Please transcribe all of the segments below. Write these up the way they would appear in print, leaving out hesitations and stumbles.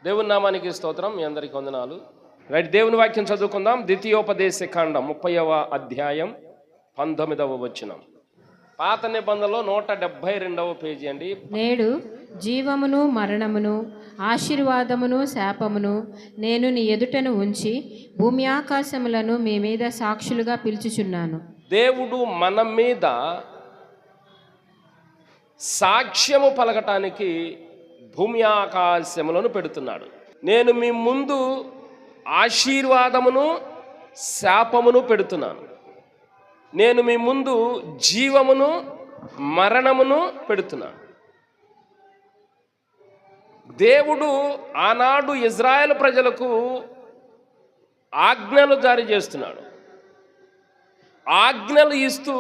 దేవుని నామానికి స్తోత్రం. మీ అందరికీ వందనాలు. రైట్, దేవుని వాక్యం చదువుకుందాం. ద్వితీయోపదేశ కాండం 30వ అధ్యాయం 19వ వచనం. పాత నిబంధనలో 172వ పేజీ అండి. నేడు జీవమును మరణమును ఆశీర్వాదమును శాపమును నేను నీ ఎదుటను ఉంచి భూమి ఆకాశములను మీ మీద సాక్షులుగా పిలుచుచున్నాను. దేవుడు మన మీద సాక్ష్యము పలకటానికి భూమి ఆకాశములను పెడుతున్నాడు. నేను మీ ముందు ఆశీర్వాదమును శాపమును పెడుతున్నాను. నేను మీ ముందు జీవమును మరణమును పెడుతున్నాను. దేవుడు ఆనాడు ఇజ్రాయెల్ ప్రజలకు ఆజ్ఞలు జారీ చేస్తున్నాడు. ఆజ్ఞలు ఇస్తూ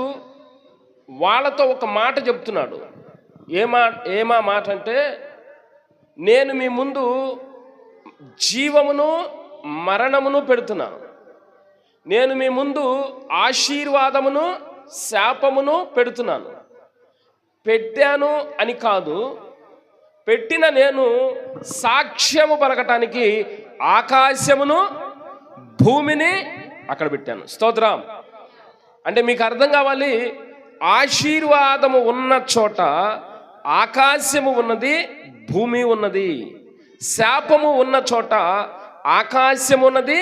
వాళ్ళతో ఒక మాట చెప్తున్నాడు. ఏమా మాట అంటే, నేను మీ ముందు జీవమును మరణమును పెడుతున్నాను. నేను మీ ముందు ఆశీర్వాదమును శాపమును పెడుతున్నాను. పెట్టాను అని కాదు, పెట్టిన నేను సాక్ష్యము పలకటానికి ఆకాశమును భూమిని అక్కడ పెట్టాను. స్తోత్రం. అంటే మీకు అర్థం కావాలి, ఆశీర్వాదము ఉన్న చోట ఆకాశము ఉన్నది, భూమి ఉన్నది. శాపము ఉన్న చోట ఆకాశము ఉన్నది,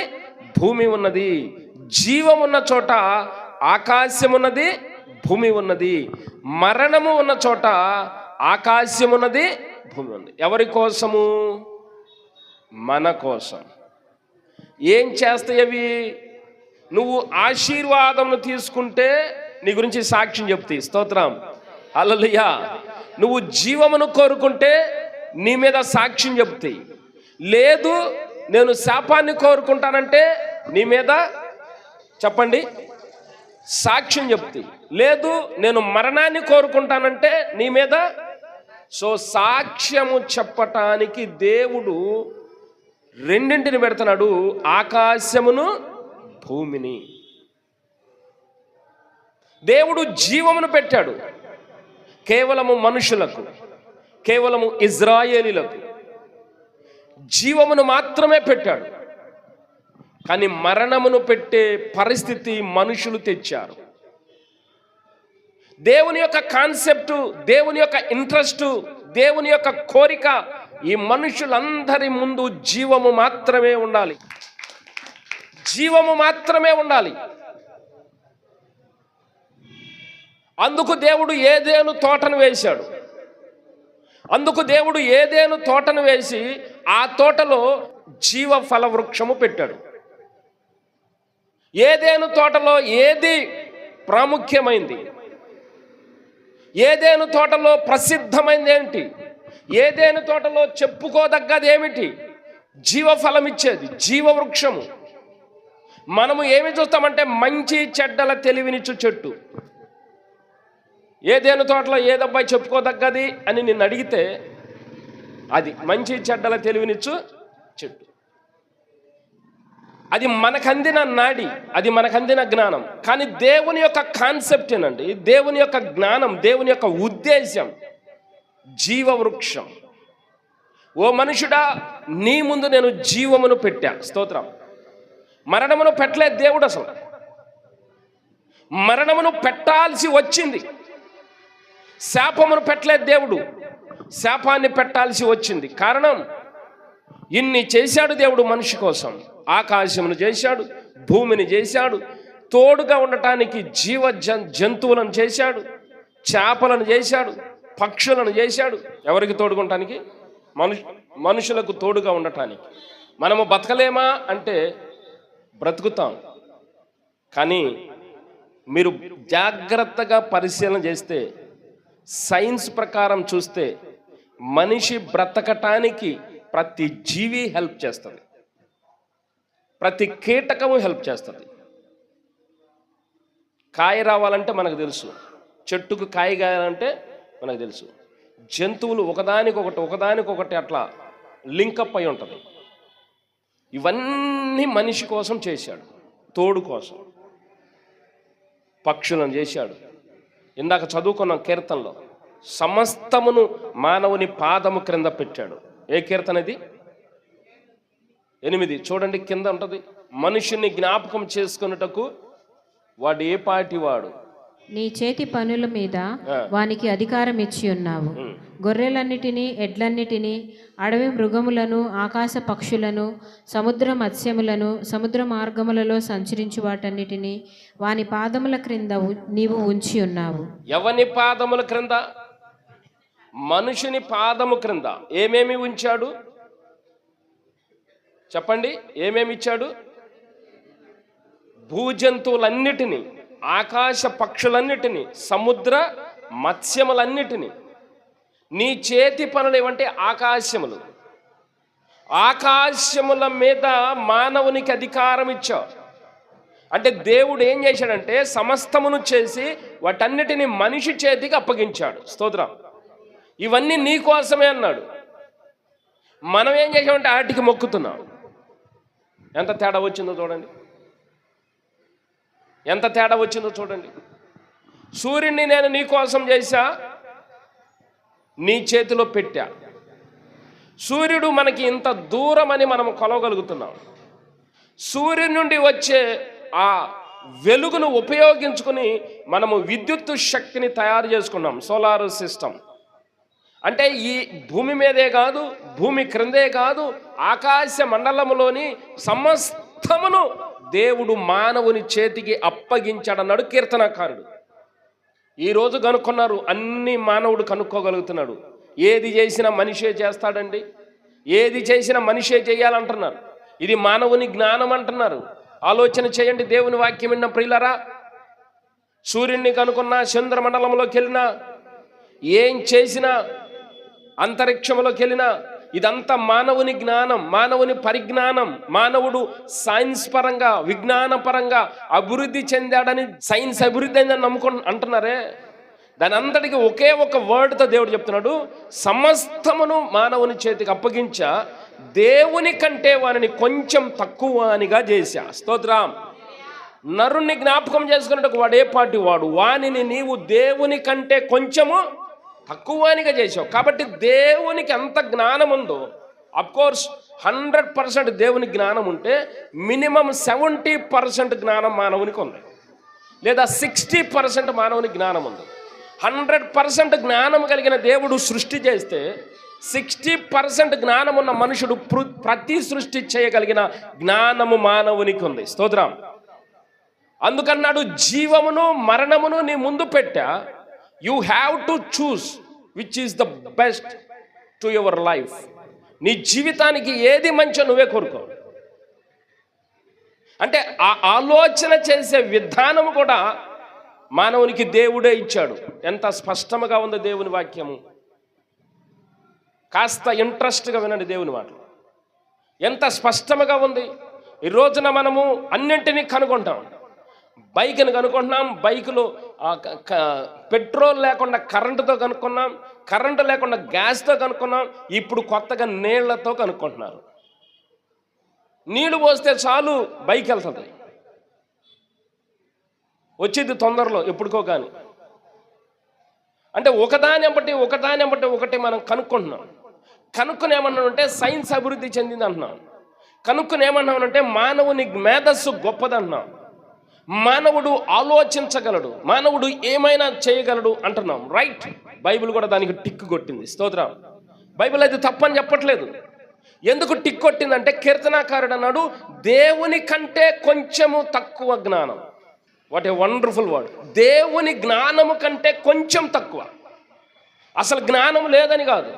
భూమి ఉన్నది. జీవం ఉన్న చోట ఆకాశం ఉన్నది, భూమి ఉన్నది. మరణము ఉన్న చోట ఆకాశం ఉన్నది, భూమి ఉంది. ఎవరి కోసము? మన కోసం. ఏం చేస్తాయి అవి? నువ్వు ఆశీర్వాదమును తీసుకుంటే నీ గురించి సాక్ష్యం చెప్తాయి. స్తోత్రం, హల్లెలూయా. నువ్వు జీవమును కోరుకుంటే నీ మీద సాక్ష్యం చెప్తాయి. లేదు, నేను శాపాన్ని కోరుకుంటానంటే నీ మీద చెప్పండి సాక్ష్యం చెప్తాయి. లేదు, నేను మరణాన్ని కోరుకుంటానంటే నీ మీద. సో సాక్ష్యము చెప్పటానికి దేవుడు రెండింటిని పెడుతున్నాడు, ఆకాశమును భూమిని. దేవుడు జీవమును పెట్టాడు కేవలము మనుషులకు, కేవలము ఇజ్రాయేలీలకు జీవమును మాత్రమే పెట్టాడు. కానీ మరణమును పెట్టే పరిస్థితి మనుషులు తెచ్చారు. దేవుని యొక్క కాన్సెప్టు, దేవుని యొక్క ఇంట్రెస్టు, దేవుని యొక్క కోరిక ఈ మనుషులందరి ముందు జీవము మాత్రమే ఉండాలి, జీవము మాత్రమే ఉండాలి. అందుకు దేవుడు ఏదేను తోటను వేశాడు. అందుకు దేవుడు ఏదేను తోటను వేసి ఆ తోటలో జీవ ఫల వృక్షము పెట్టాడు. ఏదేను తోటలో ఏది ప్రాముఖ్యమైంది? ఏదేను తోటలో ప్రసిద్ధమైంది ఏంటి? ఏదేను తోటలో చెప్పుకోదగ్గది ఏమిటి? జీవఫలం ఇచ్చేది జీవవృక్షము. మనము ఏమి చూస్తామంటే మంచి చెడ్డల తెలివినిచ్చు చెట్టు. ఏదేను తోటలో ఏదబ్బాయి చెప్పుకోదగ్గది అని నిన్ను అడిగితే అది మంచి చెడ్డల తెలివినిచ్చు చెట్టు. అది మనకందిన నాడి, అది మనకందిన జ్ఞానం. కానీ దేవుని యొక్క కాన్సెప్ట్ ఏనండి, దేవుని యొక్క జ్ఞానం, దేవుని యొక్క ఉద్దేశం జీవవృక్షం. ఓ మనుషుడా, నీ ముందు నేను జీవమును పెట్టా. స్తోత్రం. మరణమును పెట్టలేదు దేవుడు. అసలు మరణమును పెట్టాల్సి వచ్చింది. శాపమును పెట్టలేదు దేవుడు, శాపాన్ని పెట్టాల్సి వచ్చింది. కారణం, ఇన్ని చేశాడు దేవుడు మనిషి కోసం. ఆకాశమును చేశాడు, భూమిని చేశాడు, తోడుగా ఉండటానికి జంతువులను చేశాడు, చేపలను చేశాడు, పక్షులను చేశాడు. ఎవరికి తోడుకుంటానికి? మనుషులకు తోడుగా ఉండటానికి. మనము బతకలేమా అంటే బ్రతుకుతాం. కానీ మీరు జాగ్రత్తగా పరిశీలన చేస్తే, సైన్స్ ప్రకారం చూస్తే, మనిషి బ్రతకటానికి ప్రతి జీవి హెల్ప్ చేస్తుంది, ప్రతి కీటకము హెల్ప్ చేస్తుంది. కాయ రావాలంటే మనకు తెలుసు, చెట్టుకు కాయ కాయాలంటే మనకు తెలుసు. జంతువులు ఒకదానికొకటి అట్లా లింకప్ అయి ఉంటుంది. ఇవన్నీ మనిషి కోసం చేశాడు, తోడు కోసం. పక్షులను చేశాడు. ఇందాక చదువుకున్న కీర్తనలో సమస్తమును మానవుని పాదము క్రింద పెట్టాడు. ఏ కీర్తన ఇది? 8 చూడండి, కింద ఉంటుంది, మనుషుని జ్ఞాపకం చేసుకొనుటకు వాడు ఏ పాటి వాడు. నీ చేతి పనుల మీద వానికి అధికారం ఇచ్చి ఉన్నావు. గొర్రెలన్నిటినీ, ఎడ్లన్నిటినీ, అడవి మృగములను, ఆకాశ పక్షులను, సముద్ర మత్స్యములను, సముద్ర మార్గములలో సంచరించు వాటన్నిటినీ వాని పాదముల క్రింద నీవు ఉంచి ఉన్నావు. ఎవని పాదముల క్రింద? మనుషుని పాదము క్రింద ఏమేమి ఉంచాడు చెప్పండి? ఏమేమి ఇచ్చాడు? భూజంతువులన్నిటినీ, ఆకాశ పక్షులన్నిటినీ, సముద్ర మత్స్యములన్నిటినీ. నీ చేతి పనులు ఏమంటే ఆకాశములు. ఆకాశముల మీద మానవునికి అధికారం ఇచ్చావు. అంటే దేవుడు ఏం చేశాడంటే సమస్తమును చేసి వాటన్నిటిని మనిషి చేతికి అప్పగించాడు. స్తోత్రం. ఇవన్నీ నీ కోసమే అన్నాడు. మనం ఏం చేసామంటే వాటికి మొక్కుతున్నాం. ఎంత తేడా వచ్చిందో చూడండి, ఎంత తేడా వచ్చిందో చూడండి. సూర్యుడిని నేను నీ కోసం చేశా, నీ చేతిలో పెట్టా. సూర్యుడు మనకి ఇంత దూరం అని మనం కొలవగలుగుతున్నాం. సూర్యుడి నుండి వచ్చే ఆ వెలుగును ఉపయోగించుకుని మనము విద్యుత్ శక్తిని తయారు చేసుకున్నాం, సోలార్ సిస్టమ్. అంటే ఈ భూమి మీదే కాదు, భూమి క్రిందే కాదు, ఆకాశ మండలములోని సమస్తమును దేవుడు మానవుని చేతికి అప్పగించాడన్నాడు కీర్తనకారుడు. ఈరోజు కనుక్కున్నారు, అన్ని మానవుడు కనుక్కోగలుగుతున్నాడు. ఏది చేసినా మనిషే చేస్తాడండి, ఏది చేసినా మనిషే చేయాలంటున్నారు. ఇది మానవుని జ్ఞానం అంటున్నారు. ఆలోచన చేయండి, దేవుని వాక్యం విన్న ప్రియులరా. సూర్యుడిని కనుక్కున్నా, చంద్రమండలంలోకి వెళ్ళినా, ఏం చేసినా, అంతరిక్షంలోకి వెళ్ళినా, ఇదంతా మానవుని జ్ఞానం, మానవుని పరిజ్ఞానం. మానవుడు సైన్స్ పరంగా, విజ్ఞాన పరంగా అభివృద్ధి చెందాడని, సైన్స్ అభివృద్ధి అయిందని అంటున్నారే. దాని అంతటికి ఒకే ఒక వర్డ్తో దేవుడు చెప్తున్నాడు, సమస్తమును మానవుని చేతికి అప్పగించా, దేవుని కంటే వారిని కొంచెం తక్కువ అనిగా చేశా. స్తోత్రం. నరుణ్ణి జ్ఞాపకం చేసుకున్నట్టు వాడు ఏ పాటి వాడు, వానిని నీవు దేవుని కంటే కొంచెము తక్కువనిగా చేసావు. కాబట్టి దేవునికి ఎంత జ్ఞానం ఉందో, అఫ్కోర్స్ 100% దేవుని జ్ఞానం ఉంటే మినిమం 70% జ్ఞానం మానవునికి ఉంది, లేదా 60% మానవుని జ్ఞానం ఉంది. 100% జ్ఞానం కలిగిన దేవుడు సృష్టి చేస్తే 60% జ్ఞానం ఉన్న మనుషుడు ప్రతి సృష్టి చేయగలిగిన జ్ఞానము మానవునికి ఉంది. స్తోత్రం. అందుకన్నాడు, జీవమును మరణమును నీ ముందు పెట్టా, you have to choose which is the best to your life. నీ జీవితానికి ఏది మంచో నువ్వే కోరుకో. అంటే ఆ ఆలోచన చేసే విధానము కూడా మానవునికి దేవుడే ఇచ్చాడు. ఎంత స్పష్టంగా ఉంది దేవుని వాక్యము. కాస్త ఇంట్రెస్ట్గా వినండి దేవుని మాటలు, ఎంత స్పష్టంగా ఉంది. ఈ రోజున మనము అన్నింటినీ కనుగొంటాం. బైక్ని కనుక్కుంటున్నాం, బైకులో పెట్రోల్ లేకుండా కరెంటుతో కనుక్కున్నాం, కరెంటు లేకుండా గ్యాస్తో కనుక్కున్నాం, ఇప్పుడు కొత్తగా నీళ్లతో కనుక్కుంటున్నారు. నీళ్లు పోస్తే చాలు బైక్ వెళ్తుంది, వచ్చింది తొందరలో ఎప్పుడుకో. కానీ అంటే ఒకదాని బట్టి ఒకటి మనం కనుక్కుంటున్నాం. కనుక్కుని ఏమన్నామంటే సైన్స్ అభివృద్ధి చెందింది అంటున్నాం. కనుక్కుని ఏమన్నామంటే మానవుని మేధస్సు గొప్పదంటున్నాం. మానవుడు ఆలోచించగలడు, మానవుడు ఏమైనా చేయగలడు అంటున్నాం. రైట్, బైబిల్ కూడా దానికి టిక్ కొట్టింది. స్తోత్రం. బైబిల్ అయితే తప్పని చెప్పట్లేదు. ఎందుకు టిక్ కొట్టిందంటే కీర్తనాకారుడు అన్నాడు, దేవుని కంటే కొంచెము తక్కువ జ్ఞానం. What a wonderful word. దేవుని జ్ఞానము కంటే కొంచెం తక్కువ. అసలు జ్ఞానం లేదని కాదు.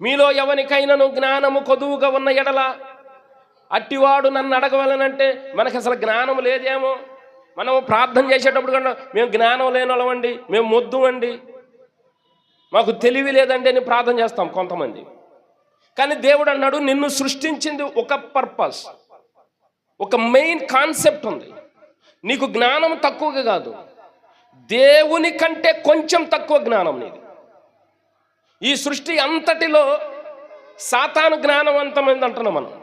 మీలో ఎవరికైనాను జ్ఞానము కొదువుగా ఉన్న ఎడల అట్టివాడు నన్ను అడగవలనంటే మనకు అసలు జ్ఞానం లేదేమో. మనం ప్రార్థన చేసేటప్పుడు కన్నా మేము జ్ఞానం లేని వాళ్ళమండి, మేము మొద్దు అండి, మాకు తెలివి లేదండి అని ప్రార్థన చేస్తాం కొంతమంది. కానీ దేవుడు అన్నాడు, నిన్ను సృష్టించింది ఒక పర్పస్, ఒక మెయిన్ కాన్సెప్ట్ ఉంది. నీకు జ్ఞానం తక్కువగా కాదు, దేవుని కంటే కొంచెం తక్కువ జ్ఞానం నీది. ఈ సృష్టి అంతటిలో సాతాను జ్ఞానవంతమైంది అంటున్నాం మనం.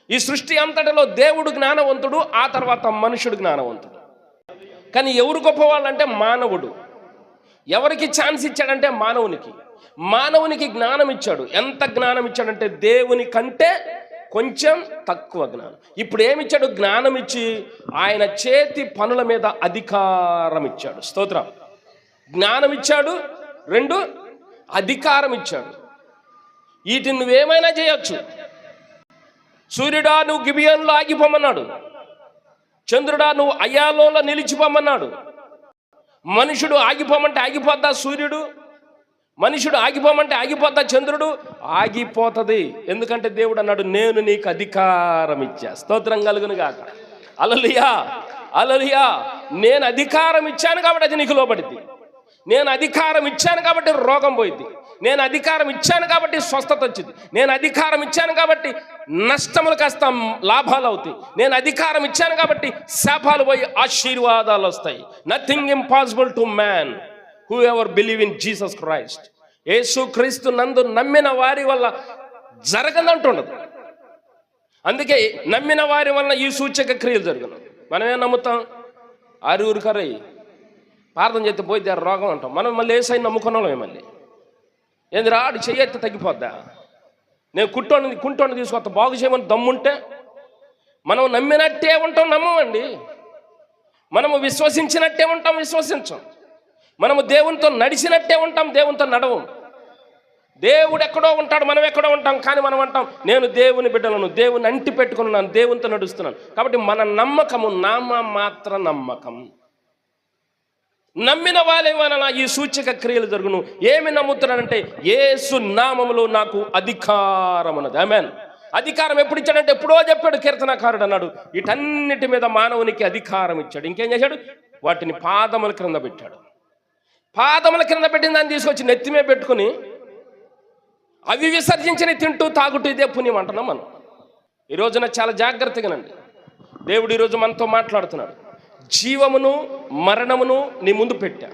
ఈ సృష్టి అంతటిలో దేవుడు జ్ఞానవంతుడు, ఆ తర్వాత మనుషుడు జ్ఞానవంతుడు. కానీ ఎవరు గొప్పవాళ్ళు అంటే మానవుడు. ఎవరికి ఛాన్స్ ఇచ్చాడంటే మానవునికి జ్ఞానం ఇచ్చాడు. ఎంత జ్ఞానం ఇచ్చాడంటే దేవుని కంటే కొంచెం తక్కువ జ్ఞానం. ఇప్పుడు ఏమిచ్చాడు? జ్ఞానం ఇచ్చి ఆయన చేతి పనుల మీద అధికారం ఇచ్చాడు. స్తోత్రం. జ్ఞానం ఇచ్చాడు, 2 అధికారం ఇచ్చాడు. వీటిని నువ్వేమైనా చేయొచ్చు. సూర్యుడా నువ్వు గిబియోనులో ఆగిపోమన్నాడు. చంద్రుడా నువ్వు అయ్యాలోలో నిలిచిపోమన్నాడు. మనుషుడు ఆగిపోమంటే ఆగిపోద్దా సూర్యుడు? మనుషుడు ఆగిపోమంటే ఆగిపోద్దా చంద్రుడు? ఆగిపోతుంది. ఎందుకంటే దేవుడు అన్నాడు, నేను నీకు అధికారం ఇచ్చా. స్తోత్రం కలుగును గాక. హల్లెలూయా, హల్లెలూయా. నేను అధికారం ఇచ్చాను కాబట్టి అది నీకు లోబడింది. నేను అధికారం ఇచ్చాను కాబట్టి రోగం పోయింది. నేను అధికారం ఇచ్చాను కాబట్టి స్వస్థత వచ్చింది. నేను అధికారం ఇచ్చాను కాబట్టి నష్టములు కాస్త లాభాలు అవుతాయి. నేను అధికారం ఇచ్చాను కాబట్టి శాపాలు పోయి ఆశీర్వాదాలు వస్తాయి. Nothing impossible to man who ever believe in Jesus Christ. యేసు క్రీస్తు నందు నమ్మిన వారి వల్ల జరగదంటుండదు. అందుకే నమ్మిన వారి వల్ల ఈ సూచక క్రియలు జరుగును. మనమేం నమ్ముతాం? ఆరుగురు కర్రీ ప్రార్థన చేస్తే పోయి రోగం అంటాం. మనం మళ్ళీ ఏసైని నమ్ముకున్నామే. మళ్ళీ ఏంది రాడు చెయ్యెత్తి తగ్గిపోద్దా? నేను కుంటోని తీసుకొస్తా బాగు చేయమని దమ్ముంటే మనం నమ్మినట్టే ఉంటాం, నమ్మమండి. మనము విశ్వసించినట్టే ఉంటాం, విశ్వసించం. మనము దేవునితో నడిచినట్టే ఉంటాం, దేవునితో నడవం. దేవుడు ఎక్కడో ఉంటాడు, మనం ఎక్కడో ఉంటాం. కానీ మనం అంటాం, నేను దేవుని బిడ్డలను, దేవుని అంటి పెట్టుకున్నాను, దేవునితో నడుస్తున్నాను. కాబట్టి మన నమ్మకము నామమాత్ర నమ్మకం. నమ్మిన వాళ్ళే వలన ఈ సూచక క్రియలు జరుగును. ఏమి నమ్ముతున్నానంటే యేసు నామములో నాకు అధికారం ఉన్నది. ఆమేన్. అధికారం ఎప్పుడు ఇచ్చాడంటే ఎప్పుడో చెప్పాడు కీర్తనకారుడు అన్నాడు, వీటన్నిటి మీద మానవునికి అధికారం ఇచ్చాడు. ఇంకేం చేశాడు? వాటిని పాదముల క్రింద పెట్టాడు. పాదముల క్రింద పెట్టిన దాన్ని తీసుకొచ్చి నెత్తిమే పెట్టుకుని అవి విసర్జించిన తింటూ తాగుతూ ఇదే పుణ్యం అంటున్నాం మనం. ఈ రోజున చాలా జాగ్రత్తగానండి. దేవుడు ఈరోజు మనతో మాట్లాడుతున్నాడు. జీవమును మరణమును నీ ముందు పెట్టా,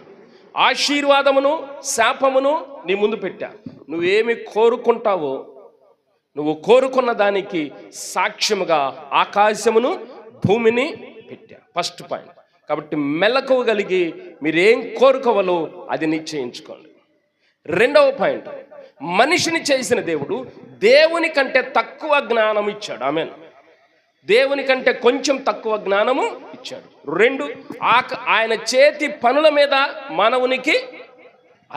ఆశీర్వాదమును శాపమును నీ ముందు పెట్టా. నువ్వేమి కోరుకుంటావో నువ్వు కోరుకున్న దానికి సాక్ష్యముగా ఆకాశమును భూమిని పెట్టా. First point. కాబట్టి మెలకువ కలిగి మీరేం కోరుకోవాలో అది నిశ్చయించుకోండి. 2వ పాయింట్, మనిషిని చేసిన దేవుడు దేవుని కంటే తక్కువ జ్ఞానం ఇచ్చాడు. ఆమేన్. దేవుని కంటే కొంచెం తక్కువ జ్ఞానము ఇచ్చాడు. 2, ఆయన చేతి పనుల మీద మానవునికి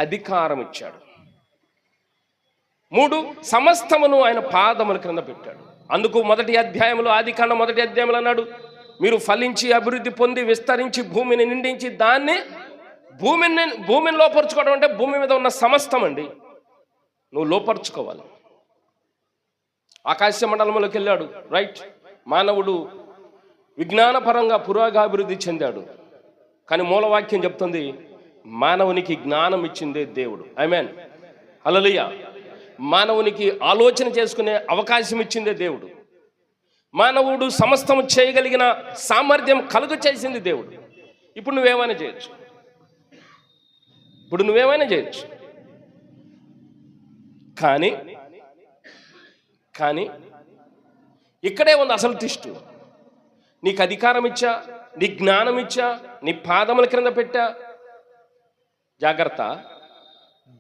అధికారం ఇచ్చాడు. 3, సమస్తమును ఆయన పాదముల క్రింద పెట్టాడు. అందుకు మొదటి అధ్యాయంలో, ఆదికాండం మొదటి అధ్యాయంలో అన్నాడు, మీరు ఫలించి అభివృద్ధి పొంది విస్తరించి భూమిని నిండించి దాన్ని భూమిని లోపరుచుకోవడం అంటే భూమి మీద ఉన్న సమస్తం అండి నువ్వు లోపరుచుకోవాలి. ఆకాశ మండలంలోకి వెళ్ళాడు, రైట్. మానవుడు విజ్ఞానపరంగా పురోగాభివృద్ధి చెందాడు. కానీ మూలవాక్యం చెప్తుంది, మానవునికి జ్ఞానం ఇచ్చిందే దేవుడు. ఆమేన్. హల్లెలూయా. మానవునికి ఆలోచన చేసుకునే అవకాశం ఇచ్చిందే దేవుడు. మానవుడు సమస్తము చేయగలిగిన సామర్థ్యం కలుగ చేసింది దేవుడు. ఇప్పుడు నువ్వేమైనా చేయొచ్చు. కానీ ఇక్కడే ఉంది అసలు ట్విస్ట్. నీకు అధికారం ఇచ్చా, నీ జ్ఞానం ఇచ్చా, నీ పాదముల క్రింద పెట్టా. జాగ్రత్త,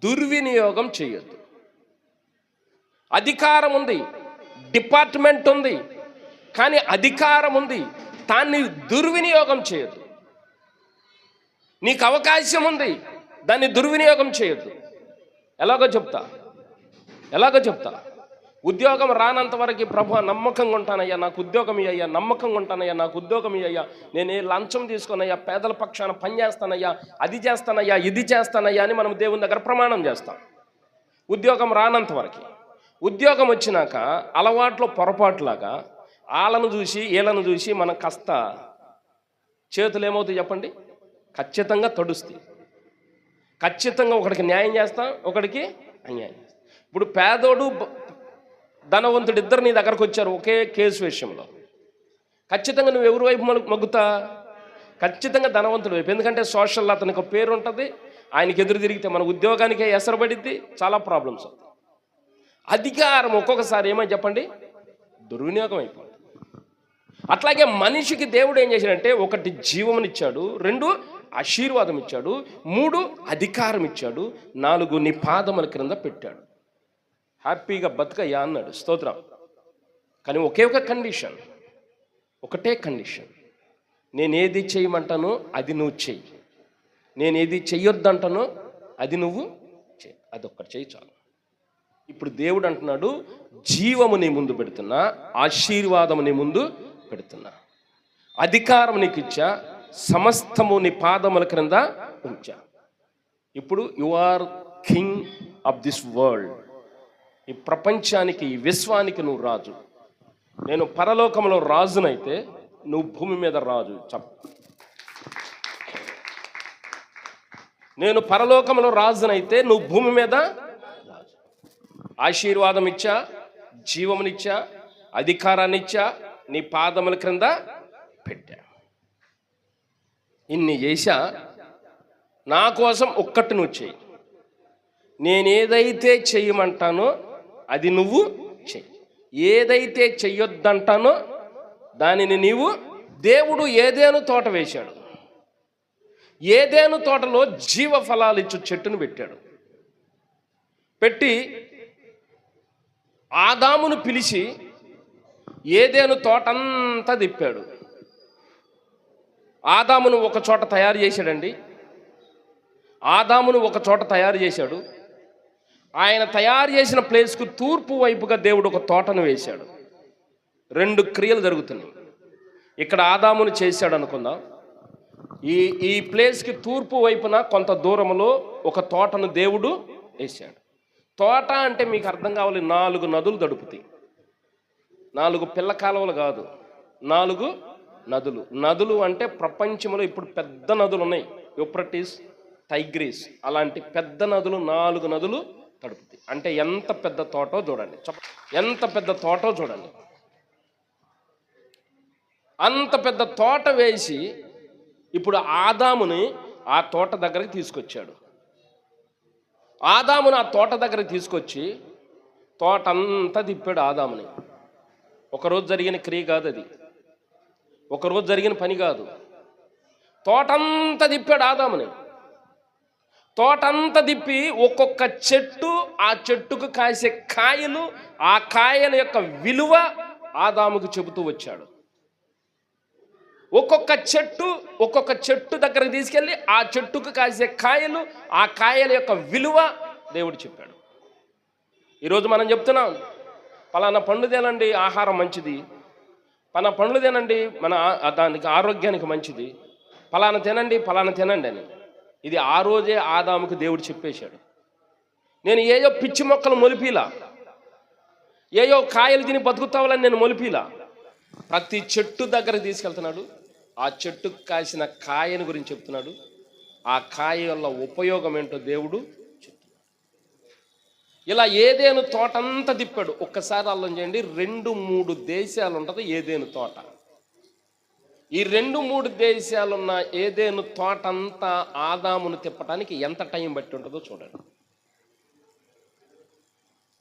దుర్వినియోగం చేయొద్దు. అధికారం ఉంది, డిపార్ట్మెంట్ ఉంది, కానీ అధికారం ఉంది, దాన్ని దుర్వినియోగం చేయొద్దు. నీకు అవకాశం ఉంది, దాన్ని దుర్వినియోగం చేయొద్దు. ఎలాగో చెప్తా. ఉద్యోగం రానంత వరకు ప్రభు నమ్మకంగా ఉంటానయ్యా, నాకు ఉద్యోగం ఇయ్యా, నమ్మకంగా ఉంటానయ్యా, నాకు ఉద్యోగం ఇయ్యా, నేను లంచం తీసుకున్నయ్యా, పేదల పక్షాన పని చేస్తానయ్యా, అది చేస్తానయ్యా, ఇది చేస్తానయ్యా అని మనం దేవుని దగ్గర ప్రమాణం చేస్తాం. ఉద్యోగం రానంత వరకు. ఉద్యోగం వచ్చినాక అలవాట్లో పొరపాటులాగా వాళ్ళను చూసి వీళ్ళను చూసి మనం కాస్త చేతులు ఏమవుతాయి చెప్పండి? ఖచ్చితంగా తడుస్తాయి. ఖచ్చితంగా ఒకడికి న్యాయం చేస్తాం, ఒకడికి అన్యాయం చేస్తాం. ఇప్పుడు పేదోడు ధనవంతుడు ఇద్దరు నీ దగ్గరకు వచ్చారు ఒకే కేసు విషయంలో. ఖచ్చితంగా నువ్వు ఎవరి వైపు మగ్గుతా? ఖచ్చితంగా ధనవంతుడు వైపు. ఎందుకంటే సోషల్లో అతనికి పేరు ఉంటుంది, ఆయనకి ఎదురు తిరిగితే మన ఉద్యోగానికే ఎసరబడిద్ది, చాలా ప్రాబ్లమ్స్ అవుతాయి. అధికారం ఒక్కొక్కసారి ఏమని చెప్పండి? దుర్వినియోగం అయిపోతుంది. అట్లాగే మనిషికి దేవుడు ఏం చేశాడంటే, 1 జీవమునిచ్చాడు, 2 ఆశీర్వాదం ఇచ్చాడు, 3 అధికారం ఇచ్చాడు, 4 నీ పాదముల క్రింద పెట్టాడు. హ్యాపీగా బతుకయ్యా అన్నాడు. స్తోత్రం. కానీ ఒకే ఒక కండిషన్, ఒకటే కండిషన్, నేనేది చేయమంటానో అది నువ్వు చెయ్యి, నేనేది చెయ్యొద్దంటానో అది నువ్వు చెయ్యి, అదొక్కటి చెయ్యి చాలు. ఇప్పుడు దేవుడు అంటున్నాడు, జీవము నీ ముందు పెడుతున్నా, ఆశీర్వాదము నీ ముందు పెడుతున్నా, అధికారం నీకు ఇచ్చా, సమస్తము నీ పాదముల క్రింద ఉంచా. ఇప్పుడు you are king of this world. ఈ ప్రపంచానికి, ఈ విశ్వానికి నువ్వు రాజు. నేను పరలోకంలో రాజునైతే నువ్వు భూమి మీద రాజు. నేను పరలోకంలో రాజునైతే నువ్వు భూమి మీద రాజు. ఆశీర్వాదం ఇచ్చా, జీవమునిచ్చా, అధికారాన్ని ఇచ్చా, నీ పాదముల క్రింద పెట్టా. ఇన్ని చేశా, నా కోసం ఒక్కటి నువ్వు చెయ్యి. నేనేదైతే చెయ్యమంటానో అది నువ్వు చెయ్యి, ఏదైతే చెయ్యొద్దంటానో దానిని నీవు. దేవుడు ఏదేను తోట వేశాడు, ఏదేను తోటలో జీవ ఫలాలు ఇచ్చు చెట్టును పెట్టాడు. పెట్టి ఆదామును పిలిచి ఏదేను తోటంతా తిప్పాడు. ఆదామును ఒక చోట తయారు చేశాడండి. ఆదామును ఒక చోట తయారు చేశాడు. ఆయన తయారు చేసిన ప్లేస్కు తూర్పు వైపుగా దేవుడు ఒక తోటను వేశాడు. రెండు క్రియలు జరుగుతున్నాయి. ఇక్కడ ఆదామును చేశాడు అనుకుందాం. ఈ ప్లేస్కి తూర్పు వైపున కొంత దూరంలో ఒక తోటను దేవుడు వేశాడు. తోట అంటే మీకు అర్థం కావాలి, 4 నదులు తడుపుతాయి. 4 పిల్ల కాలువలు కాదు, 4 నదులు. నదులు అంటే ప్రపంచంలో ఇప్పుడు పెద్ద నదులు ఉన్నాయి, యూఫ్రటీస్, టైగ్రీస్, అలాంటి పెద్ద నదులు 4 నదులు తడుపుతాయి. అంటే ఎంత పెద్ద తోటో చూడండి, ఎంత పెద్ద తోటో చూడండి. అంత పెద్ద తోట వేసి ఇప్పుడు ఆదాముని ఆ తోట దగ్గరికి తీసుకొచ్చాడు. ఆదామును ఆ తోట దగ్గరికి తీసుకొచ్చి తోట అంతా తిప్పాడు ఆదాముని. ఒకరోజు జరిగిన క్రియ కాదు అది, ఒకరోజు జరిగిన పని కాదు. తోటంతా తిప్పాడు ఆదాముని. తోటంతా తిప్పి ఒక్కొక్క చెట్టు, ఆ చెట్టుకు కాసే కాయలు, ఆ కాయల యొక్క విలువ ఆదాముకు చెబుతూ వచ్చాడు. ఒక్కొక్క చెట్టు దగ్గరకు తీసుకెళ్ళి ఆ చెట్టుకు కాసే కాయలు, ఆ కాయల యొక్క విలువ దేవుడు చెప్పాడు. ఈరోజు మనం చెప్తున్నాం, పలానా పండు తినండి ఆహారం మంచిది, పలానా పండ్లు తినండి మన దానికి ఆరోగ్యానికి మంచిది, పలానా తినండి అని. ఇది ఆ రోజే ఆదాముకు దేవుడు చెప్పేశాడు. నేను ఏయో పిచ్చి మొక్కలు మొలిపిలా, ఏయో కాయలు తిని బతుకుతావాలని నేను మొలిపిలా. ప్రతి చెట్టు దగ్గరకు తీసుకెళ్తున్నాడు, ఆ చెట్టుకు కాసిన కాయను గురించి చెప్తున్నాడు. ఆ కాయ వల్ల ఉపయోగం ఏంటో దేవుడు చెప్తున్నాడు. ఇలా ఏదేను తోటంతా తిప్పాడు. ఒక్కసారి ఆలోచన చేయండి, 2-3 దేశాలు ఉంటుంది ఏదేను తోట. ఈ 2-3 దేశాలున్న ఏదేను తోటంతా ఆదామును తిప్పటానికి ఎంత టైం బట్టి ఉంటుందో చూడండి.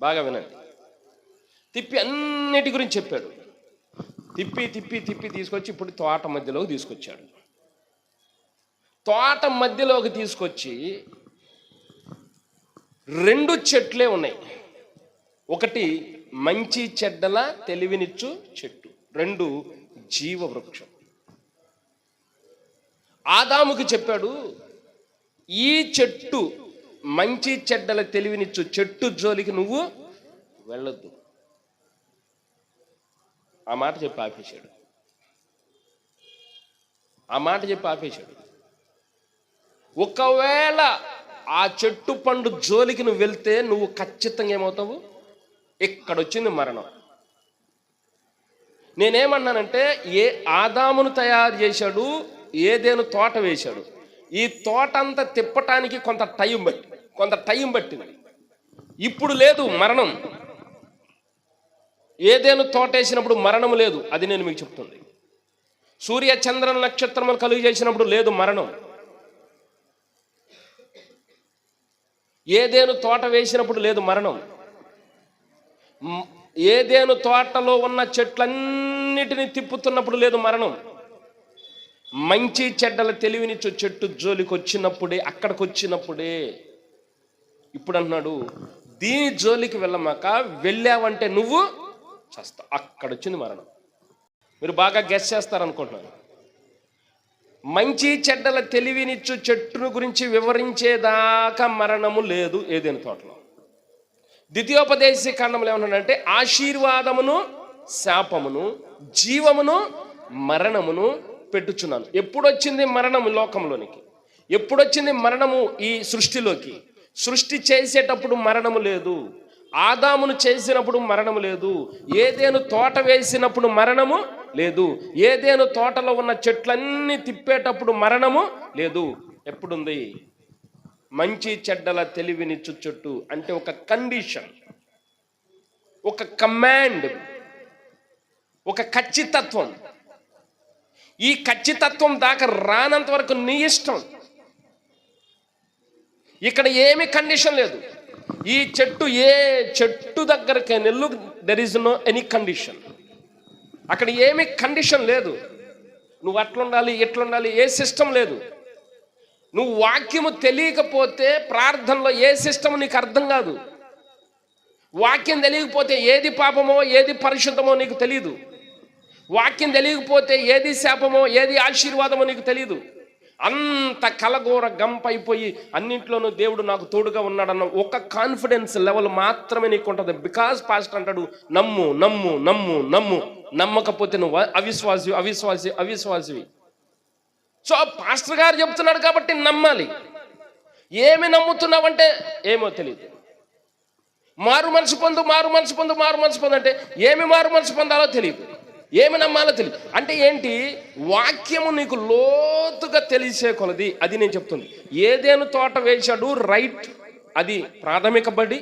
బాగా వినండి. తిప్పి అన్నిటి గురించి చెప్పాడు. తిప్పి తీసుకొచ్చి ఇప్పుడు తోట మధ్యలోకి తీసుకొచ్చాడు. తోట మధ్యలోకి తీసుకొచ్చి 2 చెట్లే ఉన్నాయి. ఒకటి మంచి చెడ్డల తెలివినిచ్చు చెట్టు, 2 జీవ వృక్షం. ఆదాముకు చెప్పాడు, ఈ చెట్టు మంచి చెడ్డల తెలివినిచ్చు చెట్టు జోలికి నువ్వు వెళ్ళొద్దు. ఆ మాట చెప్పి ఆపేశాడు. ఒకవేళ ఆ చెట్టు పండు జోలికి నువ్వు వెళ్తే నువ్వు ఖచ్చితంగా ఏమవుతావు? ఇక్కడొచ్చింది మరణం. నేనేమన్నానంటే, ఆదామును తయారు చేశాడు, ఏదేను తోట వేశాడు. ఈ తోట అంతా తిప్పటానికి కొంత టైం పట్టింది. ఇప్పుడు లేదు మరణం. ఏదేను తోట వేసినప్పుడు మరణం లేదు, అది నేను మీకు చెప్తుంది. సూర్య చంద్ర నక్షత్రములు కలుగు చేసినప్పుడు లేదు మరణం. ఏదేను తోట వేసినప్పుడు లేదు మరణం. ఏదేను తోటలో ఉన్న చెట్లన్నిటిని తిప్పుతున్నప్పుడు లేదు మరణం. మంచి చెడ్డల తెలివినిచ్చు చెట్టు జోలికి వచ్చినప్పుడే, అక్కడికి వచ్చినప్పుడే. ఇప్పుడు అంటున్నాడు, దీని జోలికి వెళ్ళమాక, వెళ్ళావంటే నువ్వు చస్తా. అక్కడ వచ్చింది మరణం. మీరు బాగా గెస్ చేస్తారనుకుంటున్నాను. మంచి చెడ్డల తెలివినిచ్చు చెట్టును గురించి వివరించేదాకా మరణము లేదు ఏదైనా తోటలో. ద్వితీయోపదేశ కాండంలో ఏమన్నాడంటే ఆశీర్వాదమును శాపమును జీవమును మరణమును పెట్టుచున్నాను. ఎప్పుడొచ్చింది మరణము లోకంలోనికి? ఎప్పుడొచ్చింది మరణము ఈ సృష్టిలోకి? సృష్టి చేసేటప్పుడు మరణము లేదు. ఆదామును చేసినప్పుడు మరణము లేదు. ఏదేను తోట వేసినప్పుడు మరణము లేదు. ఏదేను తోటలో ఉన్న చెట్లన్నీ తిప్పేటప్పుడు మరణము లేదు. ఎప్పుడుంది? మంచి చెడ్డల తెలివినిచ్చు చెట్టు అంటే ఒక కండిషన్, ఒక కమాండ్, ఒక ఖచ్చితత్వం. ఈ ఖచ్చితత్వం దాకా రానంత వరకు నీ ఇష్టం. ఇక్కడ ఏమి కండిషన్ లేదు. ఈ చెట్టు ఏ చెట్టు దగ్గరికి నెల్లు, there is no any condition. అక్కడ ఏమి కండిషన్ లేదు. నువ్వు అట్లుండాలి ఎట్లుండాలి ఏ సిస్టమ్ లేదు. నువ్వు వాక్యము తెలియకపోతే ప్రార్థనలో ఏ సిస్టమ్ నీకు అర్థం కాదు. వాక్యం తెలియకపోతే ఏది పాపమో ఏది పరిశుద్ధమో నీకు తెలియదు. వాక్యం తెలియకపోతే ఏది శాపమో ఏది ఆశీర్వాదమో నీకు తెలియదు. అంత కలగోర గంపైపోయి అన్నింట్లోనూ దేవుడు నాకు తోడుగా ఉన్నాడన్న ఒక కాన్ఫిడెన్స్ లెవెల్ మాత్రమే నీకు ఉంటుంది. బికాజ్ పాస్టర్ అంటాడు నమ్ము నమ్ము నమ్ము నమ్ము, నమ్మకపోతే నువ్వు అవిశ్వాసి అవిశ్వాసి అవిశ్వాసివి. సో పాస్టర్ గారు చెప్తున్నాడు కాబట్టి నమ్మాలి. ఏమి నమ్ముతున్నావంటే ఏమో తెలియదు. మారు మనసు పొందు మారు మనసు పొందు మారు మనసు పొందు అంటే ఏమి మారు మనసు పొందాలో తెలియదు, ఏమి నమ్మాలో తెలియదు. అంటే ఏంటి? వాక్యము నీకు లోతుగా తెలిసే కొలది. అది నేను చెప్తుంది. ఏదేను తోట వేశాడు రైట్, అది ప్రాథమిక బడి.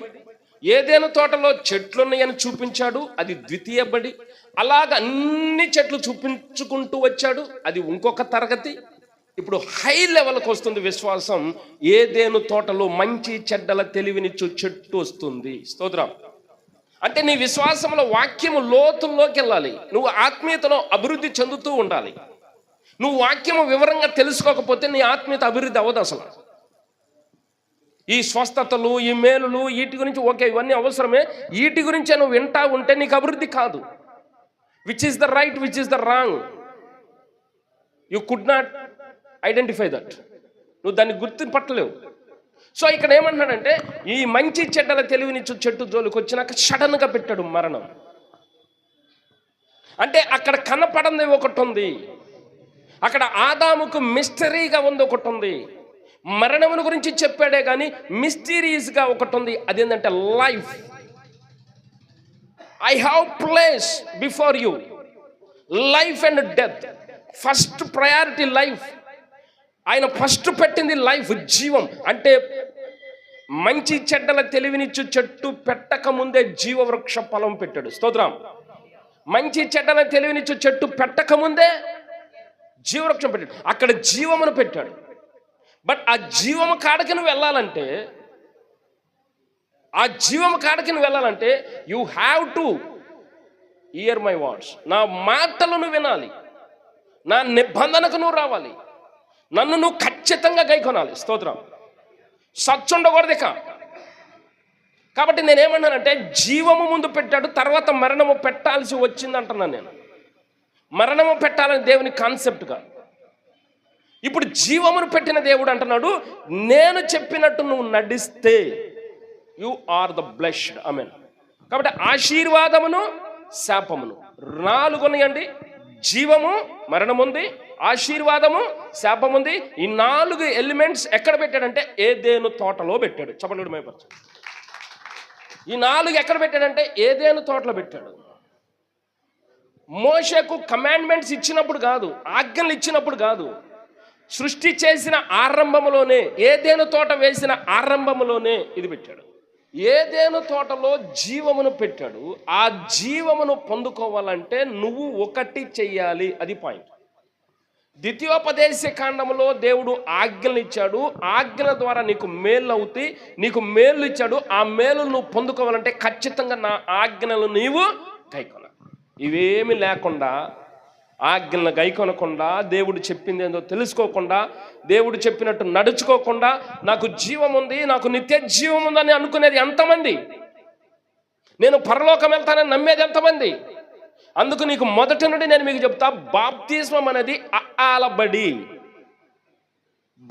ఏదేను తోటలో చెట్లున్నాయని చూపించాడు, అది ద్వితీయ బడి. అలాగ అన్ని చెట్లు చూపించుకుంటూ వచ్చాడు, అది ఇంకొక తరగతి. ఇప్పుడు హై లెవెల్కి వస్తుంది విశ్వాసం. ఏదేను తోటలో మంచి చెడ్డల తెలివినిచ్చు చెట్టు వస్తుంది. స్తోత్రం. అంటే నీ విశ్వాసంలో వాక్యము లోతుల్లోకి వెళ్ళాలి. నువ్వు ఆత్మీయతలో అభివృద్ధి చెందుతూ ఉండాలి. నువ్వు వాక్యము వివరంగా తెలుసుకోకపోతే నీ ఆత్మీయత అభివృద్ధి అవ్వదు అసలు. ఈ స్వస్థతలు ఈ మేలులు వీటి గురించి ఓకే, ఇవన్నీ అవసరమే. వీటి గురించే నువ్వు వింటా ఉంటే నీకు అభివృద్ధి కాదు. Which is the right, which is the wrong, you could not identify that. నువ్వు దాన్ని గుర్తుపట్టలేవు. సో ఇక్కడ ఏమంటున్నాడంటే ఈ మంచి చెడ్డల తెలివినిచ్చు చెట్టు జోలికి వచ్చినాక సడన్గా పెట్టాడు మరణం. అంటే అక్కడ కనపడంది ఒకటి ఉంది, అక్కడ ఆదాముకు మిస్టరీగా ఉంది ఒకటి ఉంది. మరణమును గురించి చెప్పాడే కానీ మిస్టీరియస్గా ఒకటి ఉంది. అదేంటంటే life. I have place before you life and death. First priority life. ఆయన ఫస్ట్ పెట్టింది లైఫ్, జీవం. అంటే మంచి చెడ్డల తెలివినిచ్చు చెట్టు పెట్టక ముందే జీవవృక్ష ఫలం పెట్టాడు. స్తోత్రం. మంచి చెడ్డల తెలివినిచ్చు చెట్టు పెట్టక ముందే జీవవృక్షం పెట్టాడు. అక్కడ జీవమును పెట్టాడు. బట్ ఆ జీవము కాడకి నువ్వు వెళ్ళాలంటే, ఆ జీవము కాడకి నువ్వు వెళ్ళాలంటే you have to hear my words. నా మాటలను వినాలి, నా నిబంధనకు నువ్వు రావాలి, నన్ను నువ్వు ఖచ్చితంగా గైకొనాలి. స్తోత్రం. సచ్చుండకూడదు ఇక. కాబట్టి నేనేమన్నానంటే జీవము ముందు పెట్టాడు, తర్వాత మరణము పెట్టాల్సి వచ్చింది అంటున్నాను నేను. మరణము పెట్టాలని దేవుని కాన్సెప్ట్గా. ఇప్పుడు జీవమును పెట్టిన దేవుడు అంటున్నాడు నేను చెప్పినట్టు నువ్వు నడిస్తే యు ఆర్ ద బ్లెస్డ్. ఆమేన్. కాబట్టి ఆశీర్వాదమును శాపమును 4 ఉన్నాయండి. జీవము, మరణం ఉంది, ఆశీర్వాదము, శాపం ఉంది. ఈ 4 ఎలిమెంట్స్ ఎక్కడ పెట్టాడంటే ఏదేను తోటలో పెట్టాడు. చెప్పండి మైపరచు. ఈ 4 ఎక్కడ పెట్టాడంటే ఏదేను తోటలో పెట్టాడు. మోషేకు కమాండ్మెంట్స్ ఇచ్చినప్పుడు కాదు, ఆజ్ఞలు ఇచ్చినప్పుడు కాదు, సృష్టి చేసిన ఆరంభములోనే, ఏదేను తోట వేసిన ఆరంభములోనే ఇది పెట్టాడు. ఏదేను తోటలో జీవమును పెట్టాడు. ఆ జీవమును పొందుకోవాలంటే నువ్వు ఒకటి చెయ్యాలి. అది పాయింట్. ద్వితీయోపదేశ కాండములో దేవుడు ఆజ్ఞలు ఇచ్చాడు. ఆజ్ఞల ద్వారా నీకు మేలు అవుతాయి, నీకు మేలు ఇచ్చాడు. ఆ మేలు నువ్వు పొందుకోవాలంటే ఖచ్చితంగా నా ఆజ్ఞలు నీవు గైకొనాలి. ఇవేమి లేకుండా, ఆజ్ఞలను గైకొనకుండా, దేవుడు చెప్పింది ఏందో తెలుసుకోకుండా, దేవుడు చెప్పినట్టు నడుచుకోకుండా నాకు జీవం ఉంది, నాకు నిత్య జీవం ఉందని అనుకునేది ఎంతమంది? నేను పరలోకం వెళ్తానని నమ్మేది ఎంతమంది? అందుకు నీకు మొదటి నుండి నేను మీకు చెప్తా, బాప్తిస్మం అనేది ఆలబడి.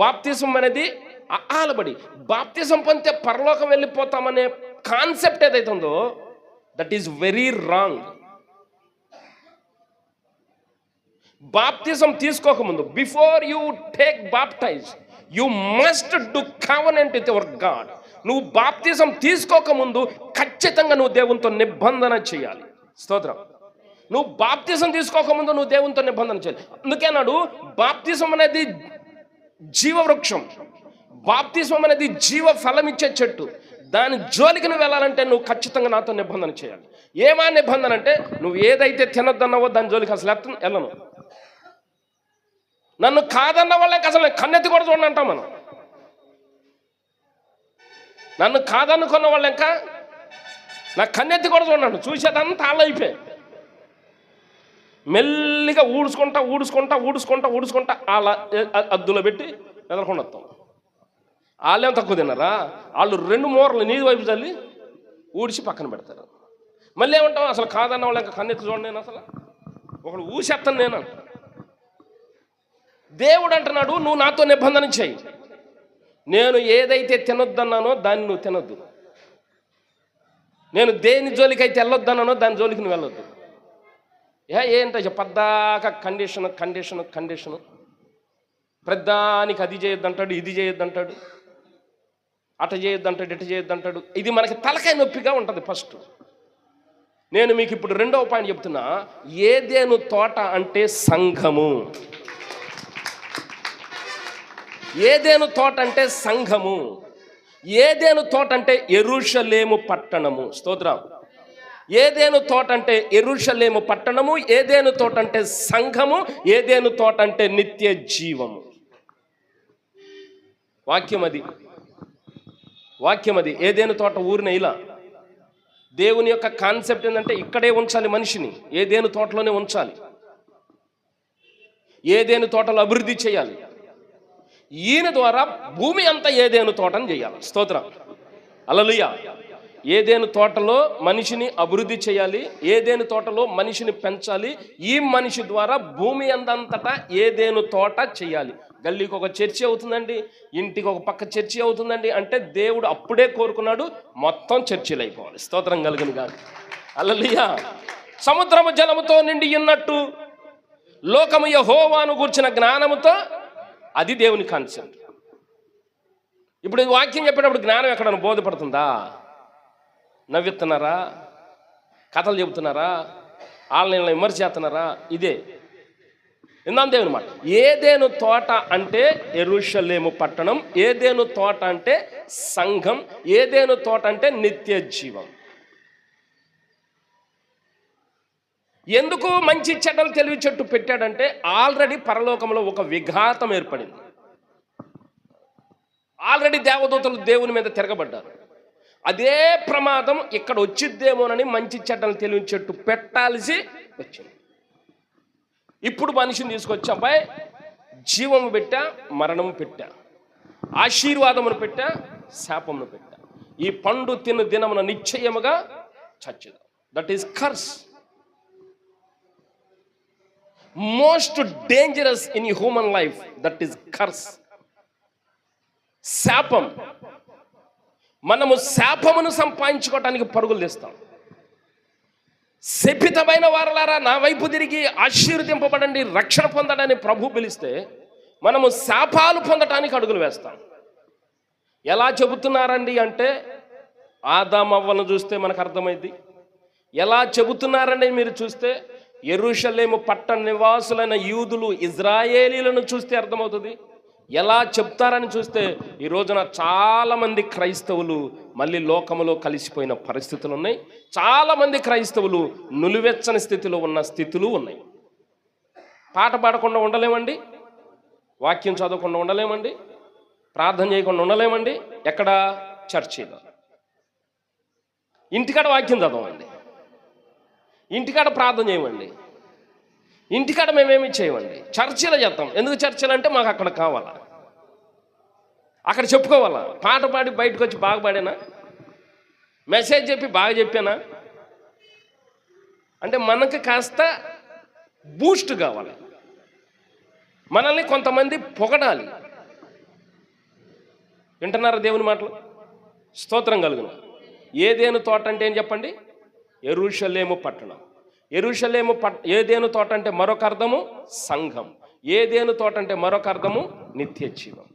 బాప్తిజం అనేది ఆలబడి. బాప్తిజం పొందితే పరలోకం వెళ్ళిపోతామనే కాన్సెప్ట్ ఏదైతే ఉందో దట్ ఈస్ వెరీ రాంగ్. బాప్తిజం తీసుకోకముందు, before you take baptize, you must do covenant with your God. నువ్వు బాప్తిజం తీసుకోకముందు ఖచ్చితంగా నువ్వు దేవునితో నిబంధన చేయాలి. స్తోత్రం. నువ్వు బాప్తిజం తీసుకోకముందు నువ్వు దేవునితో నిబంధన చేయాలి. అందుకే నాడు బాప్తిజం అనేది జీవవృక్షం, బాప్తిజం అనేది జీవ ఫలం ఇచ్చే చెట్టు. దాని జోలికి నువ్వు వెళ్ళాలంటే నువ్వు ఖచ్చితంగా నాతో నిబంధన చేయాలి. ఏమా నిబంధన అంటే, నువ్వు ఏదైతే తినొద్దన్నావో దాని జోలికి అసలు వెళ్ళను. నన్ను కాదన్న వాళ్ళకి అసలు కన్నెత్తి కూడా చూడండి అంటాం మనం. నన్ను కాదనుకున్న వాళ్ళు ఇంకా నా కన్నెత్తి కూడా చూడండి. చూసేదంతా వాళ్ళు అయిపోయి మెల్లిగా ఊడుచుకుంటా అలా అద్దులో పెట్టి ఎదలకుండా వస్తాం. వాళ్ళేం తక్కువ తిన్నారా? వాళ్ళు 2 మూరలు నీది వైపు చల్లి ఊడిచి పక్కన పెడతారు. మళ్ళీ ఏమంటాం, అసలు కాదన్న వాళ్ళు ఇంకా కన్నెత్తి చూడండి, నేను అసలు ఒకడు ఊసేస్తాను నేను. దేవుడు అంటున్నాడు, నువ్వు నాతో నిబంధన చేయి. నేను ఏదైతే తినొద్దన్నానో దాన్ని నువ్వు తినొద్దు. నేను దేని జోలికైతే వెళ్ళొద్దన్నానో దాని జోలికి నువ్వు వెళ్ళొద్దు. ఏంటో పద్దాక కండిషను. ప్రధానికి అది చేయొద్దంటాడు, ఇది చేయొద్దంటాడు, అట చేయొద్దంటాడు, ఇట చేయొద్దంటాడు. ఇది మనకి తలకాయ నొప్పిగా ఉంటుంది. ఫస్ట్ నేను మీకు ఇప్పుడు 2వ పాయింట్ చెప్తున్నా. ఏదేను తోట అంటే సంఘము. ఏదేను తోట అంటే సంఘము. ఏదేను తోట అంటే యెరూషలేము పట్టణము. స్తోత్రం. ఏదేను తోట అంటే యెరూషలేము పట్టణము, ఏదేను తోట అంటే సంఘము, ఏదేను తోట అంటే నిత్య జీవము. వాక్యం అది. ఏదేను తోట ఊరిన ఇలా. దేవుని యొక్క కాన్సెప్ట్ ఏంటంటే ఇక్కడే ఉంచాలి మనిషిని, ఏదేను తోటలోనే ఉంచాలి, ఏదేను తోటలో అభివృద్ధి చేయాలి. ఈయన ద్వారా భూమి అంతా ఏదేను తోటని చేయాలి. స్తోత్రం. హల్లెలూయా. ఏదేను తోటలో మనిషిని అభివృద్ధి చేయాలి, ఏదేను తోటలో మనిషిని పెంచాలి. ఈ మనిషి ద్వారా భూమి అందంతటా ఏదేను తోట చేయాలి. గల్లీకి ఒక చర్చి అవుతుందండి, ఇంటికి ఒక పక్క చర్చి అవుతుందండి అంటే దేవుడు అప్పుడే కోరుకున్నాడు మొత్తం చర్చిలు అయిపోవాలి. స్తోత్రం కలుగును గాక. హల్లెలూయా. సముద్రము జలముతో నిండి ఉన్నట్టు లోకము యెహోవాను గూర్చిన జ్ఞానముతో, అది దేవుని కాన్సెప్ట్. ఇప్పుడు ఈ వాక్యం చెప్పేటప్పుడు జ్ఞానం ఎక్కడన్నా బోధపడుతుందా? నవ్వుతున్నారా? కథలు చెబుతున్నారా? వాళ్ళని విమర్శ చేస్తున్నారా? ఇదే ఇందాం దేవుని మాట. ఏదేను తోట అంటే యెరూషలేము పట్టణం, ఏదేను తోట అంటే సంఘం, ఏదేను తోట అంటే నిత్య జీవం. ఎందుకు మంచి చెడ్డలు తెలివి చెట్టు పెట్టాడంటే ఆల్రెడీ పరలోకంలో ఒక విఘాతం ఏర్పడింది. ఆల్రెడీ దేవదూతలు దేవుని మీద తిరగబడ్డారు. అదే ప్రమాదం ఇక్కడ వచ్చిద్దేమోనని మంచి చెడ్డలు తెలివి చెట్టు పెట్టాల్సి వచ్చింది. ఇప్పుడు మనిషిని తీసుకొచ్చి, అబ్బాయి జీవము పెట్టా, మరణము పెట్టా, ఆశీర్వాదమును పెట్టా, శాపమును పెట్టా, ఈ పండు తిను దినమున నిశ్చయముగా చచ్చేదా. That is curse. Most dangerous in human life, that is curse. శాపం. మనము శాపమును సంపాదించుకోవటానికి పరుగులు తీస్తాం. శపితమైన వారలారా నా వైపు తిరిగి ఆశీర్వదింపబడండి, రక్షణ పొందడానికి ప్రభు పిలిస్తే మనము శాపాలు పొందటానికి అడుగులు వేస్తాం. ఎలా చెబుతున్నారండి అంటే ఆదామవ్వను చూస్తే మనకు అర్థమైంది. ఎలా చెబుతున్నారండి మీరు చూస్తే యెరూషలేము పట్టణ నివాసులైన యూదులు, ఇజ్రాయేలీలను చూస్తే అర్థమవుతుంది. ఎలా చెప్తారని చూస్తే ఈ రోజున చాలామంది క్రైస్తవులు మళ్ళీ లోకములో కలిసిపోయిన పరిస్థితులు ఉన్నాయి. చాలామంది క్రైస్తవులు నులివెచ్చని స్థితిలో ఉన్న స్థితులు ఉన్నాయి. పాట పాడకుండా ఉండలేమండి, వాక్యం చదవకుండా ఉండలేమండి, ప్రార్థన చేయకుండా ఉండలేమండి. ఎక్కడ? చర్చిలో. ఇంటికాడ వాక్యం చదవండి, ఇంటికాడ ప్రార్థన చేయమండి, ఇంటికాడ మేమేమి చేయమండి, చర్చిలో చేస్తాం. ఎందుకు చర్చిలు అంటే మాకు అక్కడ కావాలా, అక్కడ చెప్పుకోవాలా. పాట పాడి బయటకు వచ్చి బాగా పాడానా, మెసేజ్ చెప్పి బాగా చెప్పానా, అంటే మనకు కాస్త బూస్ట్ కావాలి, మనల్ని కొంతమంది పొగడాలి. వింటున్నారా దేవుని మాటలు? స్తోత్రం కలుగును. ఏదేను తోట అంటే ఏం చెప్పండి? యెరూషలేము పట్టణం. ఏదేను తోట అంటే మరొక అర్థము సంఘం. ఏదేను తోట అంటే మరొక అర్థము నిత్య జీవం.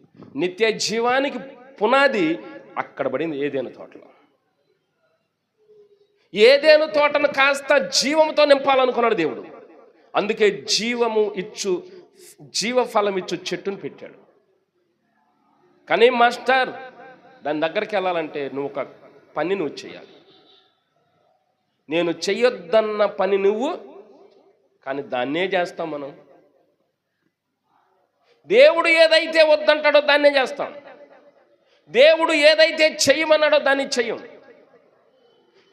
నిత్య జీవానికి పునాది అక్కడ పడింది ఏదేను తోటలో. ఏదేను తోటను కాస్త జీవంతో నింపాలనుకున్నాడు దేవుడు. అందుకే జీవఫలం ఇచ్చు చెట్టును పెట్టాడు. కానీ మాస్టర్, దాని దగ్గరికి వెళ్ళాలంటే నువ్వు ఒక పని నువ్వు చేయాలి. నేను చెయ్యొద్దన్న పని నువ్వు, కానీ దాన్నే చేస్తాం మనం. దేవుడు ఏదైతే వద్దంటాడో దాన్నే చేస్తాం. దేవుడు ఏదైతే చెయ్యమన్నాడో దాన్ని చెయ్యం.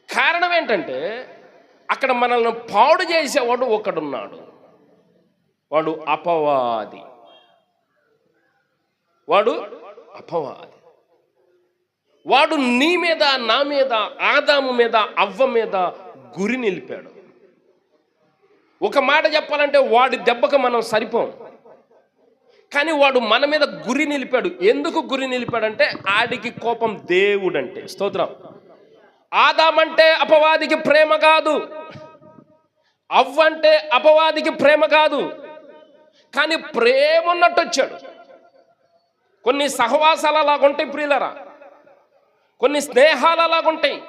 కారణం ఏంటంటే అక్కడ మనల్ని పాడు చేసేవాడు ఒకడున్నాడు. వాడు అపవాది. వాడు నీ మీద, నా మీద, ఆదాము మీద, అవ్వ మీద గురి నిలిపాడు. ఒక మాట చెప్పాలంటే వాడి దెబ్బకు మనం సరిపోం. కానీ వాడు మన మీద గురి నిలిపాడు. ఎందుకు గురి నిలిపాడంటే ఆడికి కోపం దేవుడంటే. స్తోత్రం. ఆదామంటే అపవాదికి ప్రేమ కాదు, అవ్వంటే అపవాదికి ప్రేమ కాదు, కానీ ప్రేమ ఉన్నట్టు వచ్చాడు. కొన్ని సహవాసాలు అలాగుంటాయి ప్రియులరా, కొన్ని స్నేహాలు అలాగుంటాయి.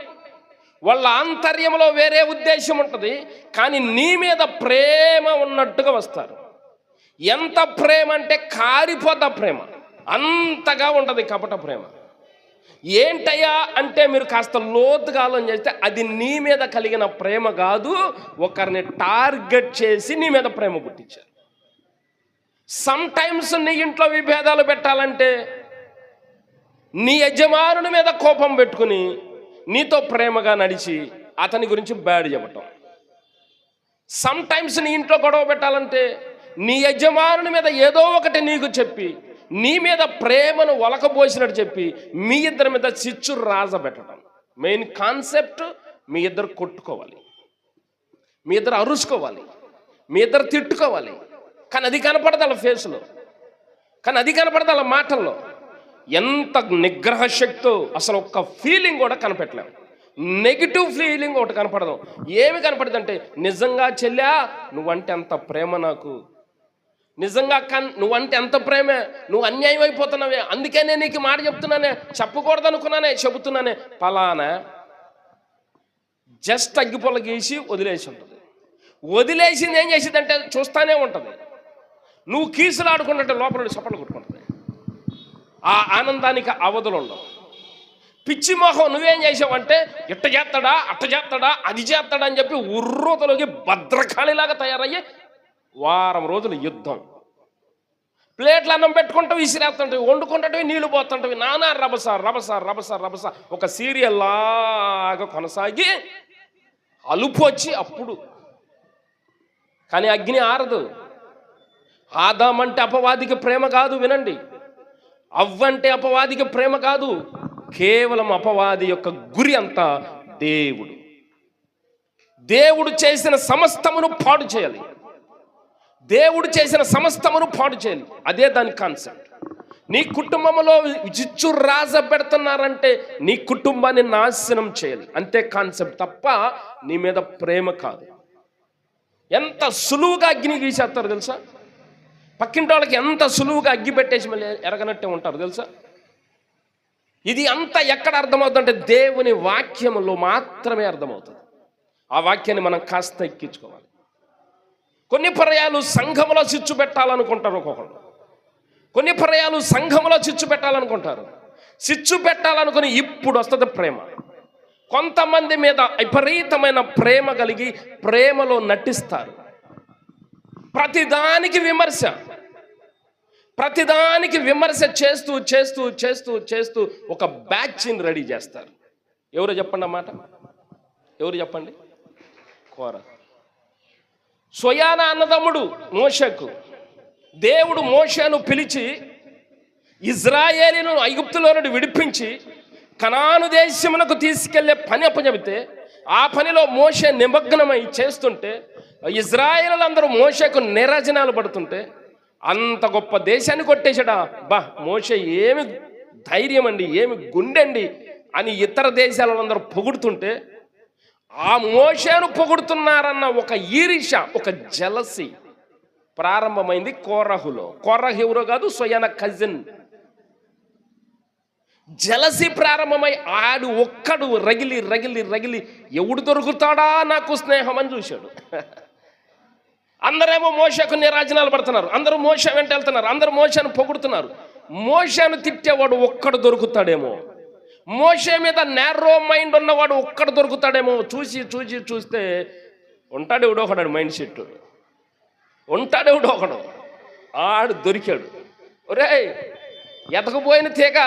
వాళ్ళ ఆంతర్యంలో వేరే ఉద్దేశం ఉంటుంది, కానీ నీ మీద ప్రేమ ఉన్నట్టుగా వస్తారు. ఎంత ప్రేమ అంటే కారిపోతా ప్రేమ, అంతగా ఉంటుంది కపట ప్రేమ. ఏంటయ్యా అంటే మీరు కాస్త లోతుగా ఆలోచన చేస్తే అది నీ మీద కలిగిన ప్రేమ కాదు, ఒకరిని టార్గెట్ చేసి నీ మీద ప్రేమ పుట్టించారు. సమ్ టైమ్స్ నీ ఇంట్లో విభేదాలు పెట్టాలంటే నీ యజమానుని మీద కోపం పెట్టుకుని నీతో ప్రేమగా నడిచి అతని గురించి బ్యాడ్ చెప్పటం. సమ్ టైమ్స్ నీ ఇంట్లో గొడవ పెట్టాలంటే నీ యజమానుని మీద ఏదో ఒకటి నీకు చెప్పి నీ మీద ప్రేమను ఒలకబోసినట్టు చెప్పి మీ ఇద్దరి మీద చిచ్చు రాజ పెట్టడం. మెయిన్ కాన్సెప్ట్, మీ ఇద్దరు కొట్టుకోవాలి, మీ ఇద్దరు అరుచుకోవాలి, మీ ఇద్దరు తిట్టుకోవాలి. కానీ అది కనపడదు వాళ్ళ ఫేస్లో, కానీ అది కనపడదు వాళ్ళ మాటల్లో. ఎంత నిగ్రహ శక్తో అసలు ఒక్క ఫీలింగ్ కూడా కనపెట్టలేము. నెగిటివ్ ఫీలింగ్ ఒకటి కనపడదు. ఏమి కనపడదంటే నిజంగా చెల్లా నువ్వంటే అంత ప్రేమ నాకు, నిజంగా నువ్వంటే ఎంత ప్రేమే, నువ్వు అన్యాయం అయిపోతున్నావే, అందుకే నేను నీకు మాట చెప్తున్నానే, చెప్పకూడదు అనుకున్నానే చెబుతున్నానే, పలానా జస్ట్ అగ్గిపొల్ల గీసి వదిలేసి ఉంటుంది. వదిలేసింది ఏం చేసిందంటే చూస్తానే ఉంటుంది. నువ్వు కీసులు ఆడుకుంటుంటే లోపల చప్పట్లు కొట్టుకుంటుంది. ఆ ఆనందానికి అవధులు ఉండవు. పిచ్చి మొహం నువ్వేం చేసావంటే ఇట్ట చేస్తాడా, అట్ట చేస్తాడా, అది చేస్తాడా అని చెప్పి ఉర్రూతలోకి భద్రకాళిలాగా తయారయ్యి వారం రోజులు యుద్ధం. ప్లేట్లు అన్నం పెట్టుకుంటావు, విసిరేస్తుంటావు, వండుకుంటుంటావు, నీళ్లు పోతుంటావు, నానా రభస రభస రభస రభస. ఒక సీరియల్ లాగా కొనసాగి అలుపు వచ్చి అప్పుడు. కానీ అగ్ని ఆరదు. ఆదామంటే అపవాదికి ప్రేమ కాదు, వినండి. అవ్వంటే అపవాదికి ప్రేమ కాదు, కేవలం అపవాది యొక్క గురి అంతా దేవుడు. దేవుడు చేసిన సమస్తమును పాడు చేయాలి. దేవుడు చేసిన సమస్తమును పాడు చేయాలి. అదే దాని కాన్సెప్ట్. నీ కుటుంబంలో చిచ్చు రాజ పెడుతున్నారంటే నీ కుటుంబాన్ని నాశనం చేయాలి, అంతే కాన్సెప్ట్ తప్ప నీ మీద ప్రేమ కాదు. ఎంత సులువుగా అగ్ని గీసేస్తారు తెలుసా? పక్కింటి వాళ్ళకి ఎంత సులువుగా అగ్గి పెట్టేసి మళ్ళీ ఎరగనట్టే ఉంటారు తెలుసా? ఇది అంతా ఎక్కడ అర్థమవుతుందంటే దేవుని వాక్యంలో మాత్రమే అర్థమవుతుంది. ఆ వాక్యాన్ని మనం కాస్త ఎక్కించుకోవాలి. కొన్ని పర్యాలు సంఘంలో చిచ్చు పెట్టాలనుకుంటారు ఒక్కొక్కరు, కొన్ని పర్యాలు సంఘంలో చిచ్చు పెట్టాలనుకుంటారు. చిచ్చు పెట్టాలనుకుని ఇప్పుడు వస్తుంది ప్రేమ. కొంతమంది మీద విపరీతమైన ప్రేమ కలిగి ప్రేమలో నటిస్తారు. ప్రతిదానికి విమర్శ చేస్తూ చేస్తూ చేస్తూ చేస్తూ ఒక బ్యాచ్ని రెడీ చేస్తారు. ఎవరు చెప్పండి అన్నమాట? ఎవరు చెప్పండి? కోర. సొయానా అన్నదమ్ముడు మోషేకు. దేవుడు మోషేను పిలిచి ఇజ్రాయేలీను ఐగుప్తులో నుండి విడిపించి కనాను దేశమునకు తీసుకెళ్లే పని అప్పచెబితే ఆ పనిలో మోషే నిమగ్నమై చేస్తుంటే ఇజ్రాయేలులందరూ మోషేకు నిరాజనాలు పడుతుంటే అంత గొప్ప దేశాన్ని కొట్టేశాడా. మోషే ఏమి ధైర్యం అండి, ఏమి గుండెండి అని ఇతర దేశాలందరూ పొగుడుతుంటే ఆ మోషేను పొగుడుతున్నారన్న ఒక ఈర్ష్య, ఒక జలసి ప్రారంభమైంది కోరహులో. కోరహు ఎవరో కాదు, స్వయాన కజిన్. జలసి ప్రారంభమై ఆడు ఒక్కడు రగిలి రగిలి రగిలి ఎవడు దొరుకుతాడా నాకు స్నేహం అని చూశాడు. అందరేమో మోషేకు నిరాజనాలు పడుతున్నారు, అందరూ మోషే వెంట వెళ్తున్నారు, అందరూ మోషేను పొగుడుతున్నారు. మోషేను తిట్టేవాడు ఒక్కడు దొరుకుతాడేమో, మోషే మీద నేరో మైండ్ ఉన్నవాడు ఒక్కడు దొరుకుతాడేమో. చూస్తే ఉంటాడు ఎవడో ఒకడు మైండ్ సెట్, ఉంటాడు ఎవడో ఒకడు. ఆడు దొరికాడు. ఒరేయ్ ఎతకపోయిన తీగ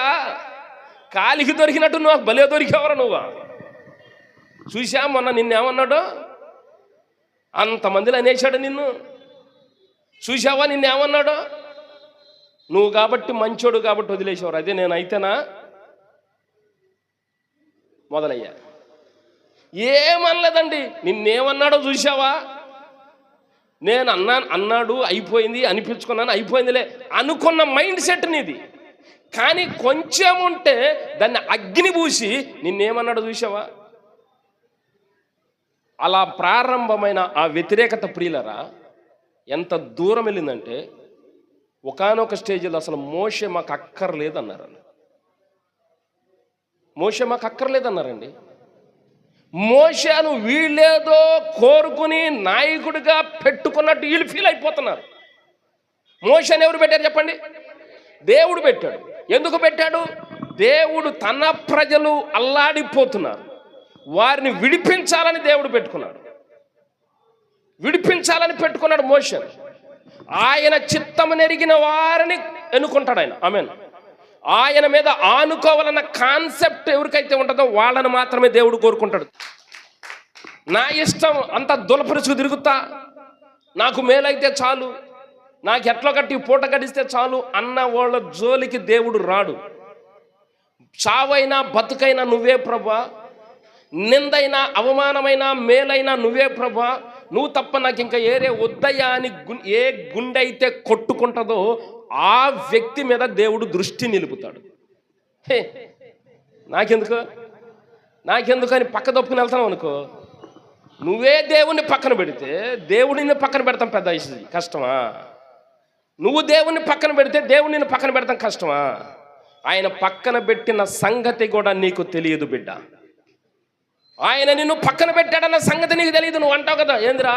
కాలికి దొరికినట్టు నువ్వు భలే దొరికావరా నువ్వు. చూసా మొన్న నిన్నేమన్నాడు, అంతమందిలో అనేసాడు నిన్ను. చూసావా నిన్నేమన్నాడు, నువ్వు కాబట్టి మంచోడు కాబట్టి వదిలేసేవారు. అదే నేను అయితేనా మొదలయ్యా. ఏమనలేదండి, నిన్నేమన్నాడో చూసావా, నేను అన్నాడు అయిపోయింది, అనిపించుకున్నాను అయిపోయిందిలే అనుకున్న మైండ్ సెట్ నీది. కానీ కొంచెం ఉంటే దాన్ని అగ్ని పూసి నిన్నేమన్నాడో చూసావా. అలా ప్రారంభమైన ఆ వ్యతిరేకత ప్రియులరా ఎంత దూరం వెళ్ళిందంటే ఒకానొక స్టేజ్లో అసలు మోషే మాకు అక్కర్లేదన్నారండి. మోషే మాకు అక్కర్లేదన్నారండి. మోషేను వీళ్ళేదో కోరుకుని నాయకుడిగా పెట్టుకున్నట్టు వీళ్ళు ఫీల్ అయిపోతున్నారు. మోషేను ఎవరు పెట్టారు చెప్పండి? దేవుడు పెట్టాడు. ఎందుకు పెట్టాడు? దేవుడు తన ప్రజలు అల్లాడిపోతున్నారు, వారిని విడిపించాలని దేవుడు పెట్టుకున్నాడు. విడిపించాలని పెట్టుకున్నాడు మోషేను. ఆయన చిత్తము నెరిగిన వారిని ఎన్నుకుంటాడు ఆయన. ఆమేన్. ఆయన మీద ఆనుకోవాలన్న కాన్సెప్ట్ ఎవరికైతే ఉంటుందో వాళ్ళని మాత్రమే దేవుడు కోరుకుంటాడు. నా ఇష్టం అంత దులపరుచుకు తిరుగుతా, నాకు మేలైతే చాలు, నాకు ఎట్లా కట్టి పూట గడిస్తే చాలు అన్న వాళ్ళ జోలికి దేవుడు రాడు. చావైనా బతుకైనా నువ్వే ప్రభా, నిందైనా అవమానమైనా మేలైనా నువ్వే ప్రభా, నువ్వు తప్ప నాకు ఇంకా ఏరే వద్దయ్యా అని ఏ గుండె అయితే కొట్టుకుంటుందో ఆ వ్యక్తి మీద దేవుడు దృష్టి నిలుపుతాడు. హే నాకెందుకు అని పక్క దొప్పుకుని వెళ్తాను అనుకో, నువ్వే దేవుణ్ణి పక్కన పెడితే దేవుడిని పక్కన పెడతాం పెద్ద కష్టమా? నువ్వు దేవుణ్ణి పక్కన పెడితే దేవుడిని పక్కన పెడతాం కష్టమా? ఆయన పక్కన పెట్టిన సంగతి కూడా నీకు తెలియదు బిడ్డ. ఆయన నిన్ను పక్కన పెట్టాడన్న సంగతి నీకు తెలియదు. నువ్వు అంటావు కదా, ఏందిరా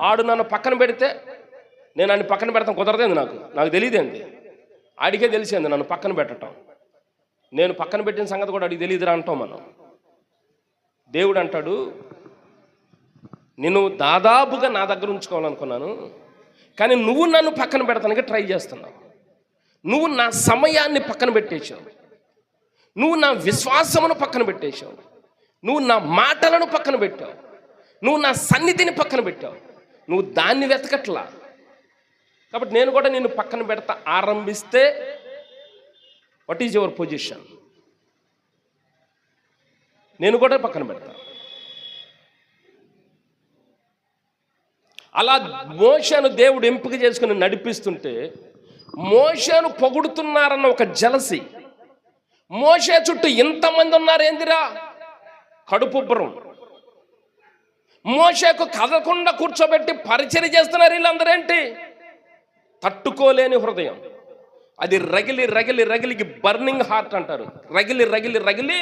ఆడు నన్ను పక్కన పెడితే నేను అన్ని పక్కన పెడతాం కుదరదేంది, నాకు తెలియదేంది, ఆడికే తెలిసింది నన్ను పక్కన పెట్టడం. నేను పక్కన పెట్టిన సంగతి కూడా ఆడికి తెలియదురా అంటాం మనం. దేవుడు అంటాడు, నేను దాదాపుగా నా దగ్గర ఉంచుకోవాలనుకున్నాను, కానీ నువ్వు నన్ను పక్కన పెడతానికి ట్రై చేస్తున్నావు. నువ్వు నా సమయాన్ని పక్కన పెట్టేశావు, నువ్వు నా విశ్వాసమును పక్కన పెట్టేశావు, నువ్వు నా మాటలను పక్కన పెట్టావు, నువ్వు నా సన్నిధిని పక్కన పెట్టావు, నువ్వు దాన్ని వెతకట్లా. కాబట్టి నేను కూడా నిన్ను పక్కన పెడతా ఆరంభిస్తే వాట్ ఈజ్ యువర్ పొజిషన్? నేను కూడా పక్కన పెడతా. అలా మోషేను దేవుడు ఎంపిక చేసుకుని నడిపిస్తుంటే మోషేను పొగుడుతున్నారన్న ఒక జలసి, మోషే చుట్టూ ఇంతమంది ఉన్నారు ఏందిరా కడుపుబ్బరం, మోషేకు కదలకుండా కూర్చోబెట్టి పరిచయం చేస్తున్నారు వీళ్ళందరేంటి? తట్టుకోలేని హృదయం, అది రగిలి రగిలి రగిలికి బర్నింగ్ హార్ట్ అంటారు. రగిలి రగిలి రగిలి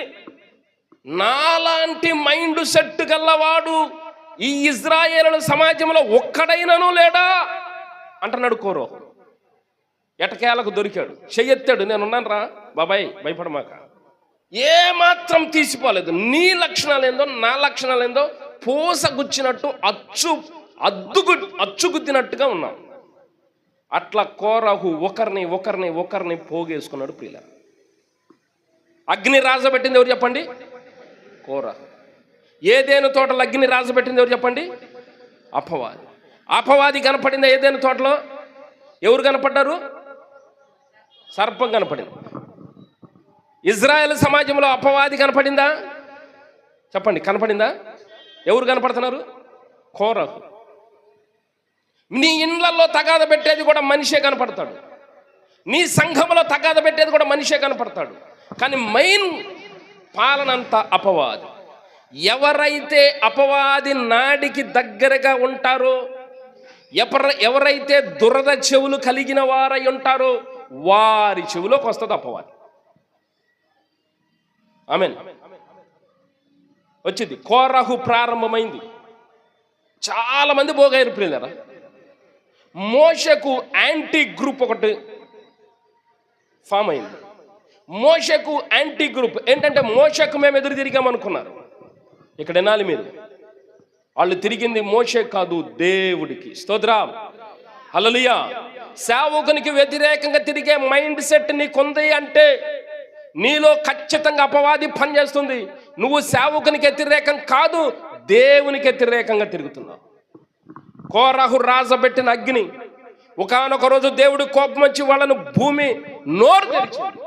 నాలాంటి మైండ్ సెట్ గల్లవాడు ఈ ఇజ్రాయేలు సమాజంలో ఒక్కడైనను లేడా అంటున్నాడు కోరో. ఎటకేలకు దొరికాడు, చెయ్యెత్తాడు, నేనున్నాను రా బాబాయ్ భయపడమాక. ఏ మాత్రం తీసిపోలేదు. నీ లక్షణాలు ఏందో నా లక్షణాలు ఏందో పూసగుచ్చినట్టు అచ్చుగుద్దినట్టుగా ఉన్నాం. అట్లా కోరహు ఒకరిని పోగేసుకున్నాడు. ప్రియుల అగ్ని రాజబెట్టింది ఎవరు చెప్పండి? కోరహు. ఏదేను తోటలో అగ్ని రాజబెట్టింది ఎవరు చెప్పండి? అపవాది. అపవాది కనపడిందా ఏదేను తోటలో? ఎవరు కనపడ్డారు? సర్పం కనపడింది. ఇజ్రాయెల్ సమాజంలో అపవాది కనపడిందా? చెప్పండి, కనపడిందా? ఎవరు కనపడుతున్నారు? కోరహు. నీ ఇండ్లలో తగాద పెట్టేది కూడా మనిషే కనపడతాడు. నీ సంఘంలో తగాద పెట్టేది కూడా మనిషే కనపడతాడు. కానీ మెయిన్ పాలనంతా అపవాది. ఎవరైతే అపవాది నాడికి దగ్గరగా ఉంటారో, ఎవరైతే దురద చెవులు కలిగిన వారై ఉంటారో వారి చెవులోకి వస్తుంది అపవాది. ఆమేన్. వచ్చింది. కోరహు ప్రారంభమైంది. చాలా మంది బోగైరు ప్రియులారా. మోషకు యాంటీ గ్రూప్ ఒకటి ఫామ్ అయింది. మోషకు యాంటీ గ్రూప్ ఏంటంటే, మోషకు మేము ఎదురు తిరిగామనుకున్నారు. ఇక్కడ వినాలి మీరు, వాళ్ళు తిరిగింది మోషే కాదు, దేవుడికి. స్తోత్రం, హల్లెలూయా. సేవకునికి వ్యతిరేకంగా తిరిగే మైండ్ సెట్ నీకుంది అంటే నీలో ఖచ్చితంగా అపవాది పనిచేస్తుంది. నువ్వు సేవకునికి వ్యతిరేకం కాదు, దేవునికి వ్యతిరేకంగా తిరుగుతున్నావు. కోరహు రాజబెట్టిన అగ్ని. ఒకానొక రోజు దేవుడు కోపం వచ్చి వాళ్ళను భూమి నోరు తెరిచింది.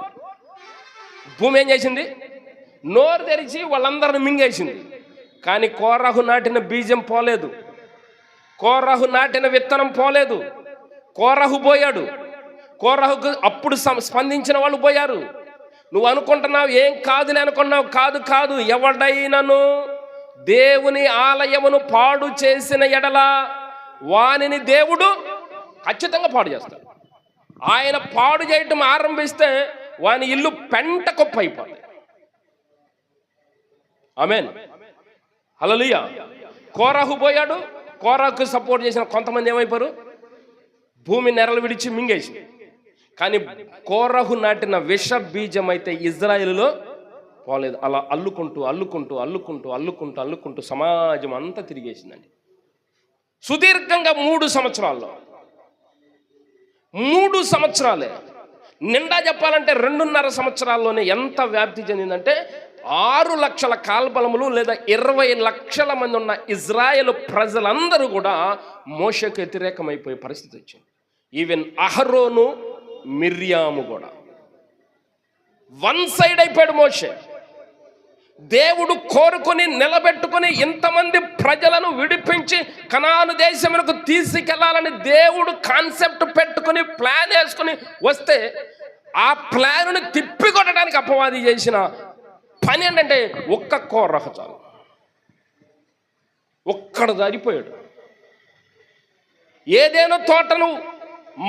భూమి ఏం చేసింది? నోరు తెరిచి వాళ్ళందరిని మింగేసింది. కానీ కోరహు నాటిన బీజం పోలేదు, కోరహు నాటిన విత్తనం పోలేదు. కోరహు పోయాడు. కోరహుకు అప్పుడు స్పందించిన వాళ్ళు పోయారు. నువ్వు అనుకుంటున్నావు ఏం కాదులే అనుకున్నావు. కాదు కాదు. ఎవడైనను దేవుని ఆలయమును పాడు చేసిన ఎడల వానిని దేవుడు ఖచ్చితంగా పాడు చేస్తాడు. ఆయన పాడు చేయటం ఆరంభిస్తే వాని ఇల్లు పెంట కుప్ప అయిపోతుంది. ఆమేన్, హల్లెలూయా. కోరహు పోయాడు. కోరహుకు సపోర్ట్ చేసిన కొంతమంది ఏమైపోయారు? భూమి నెరలు విడిచి మింగేసి. కానీ కోరహు నాటిన విష బీజం అయితే ఇజ్రాయేలులో పోలేదు. అలా అల్లుకుంటూ అల్లుకుంటూ అల్లుకుంటూ అల్లుకుంటూ అల్లుకుంటూ సమాజం అంతా తిరిగేసిందండి. సుదీర్ఘంగా 3 సంవత్సరాల్లో, 3 సంవత్సరాలే నిండా చెప్పాలంటే 2.5 సంవత్సరాల్లోనే ఎంత వ్యాప్తి చెందిందంటే 6 లక్షల కాల్బలములు లేదా 20 లక్షల మంది ఉన్న ఇజ్రాయేల్ ప్రజలందరూ కూడా మోషేకు వ్యతిరేకమైపోయే పరిస్థితి వచ్చింది. ఈవెన్ అహరోను, మిర్యాము కూడా వన్ సైడ్ అయిపోయాడు మోషే. దేవుడు కోరుకుని నిలబెట్టుకుని ఇంతమంది ప్రజలను విడిపించి కనాను దేశమునకు తీసుకెళ్లాలని దేవుడు కాన్సెప్ట్ పెట్టుకుని ప్లాన్ వేసుకుని వస్తే ఆ ప్లాన్ను తిప్పికొట్టడానికి అపవాది చేసిన పని ఏంటంటే ఒక్క కోరహు చాలు. ఒక్కడు సరిపోయాడు. ఏదేనో తోటను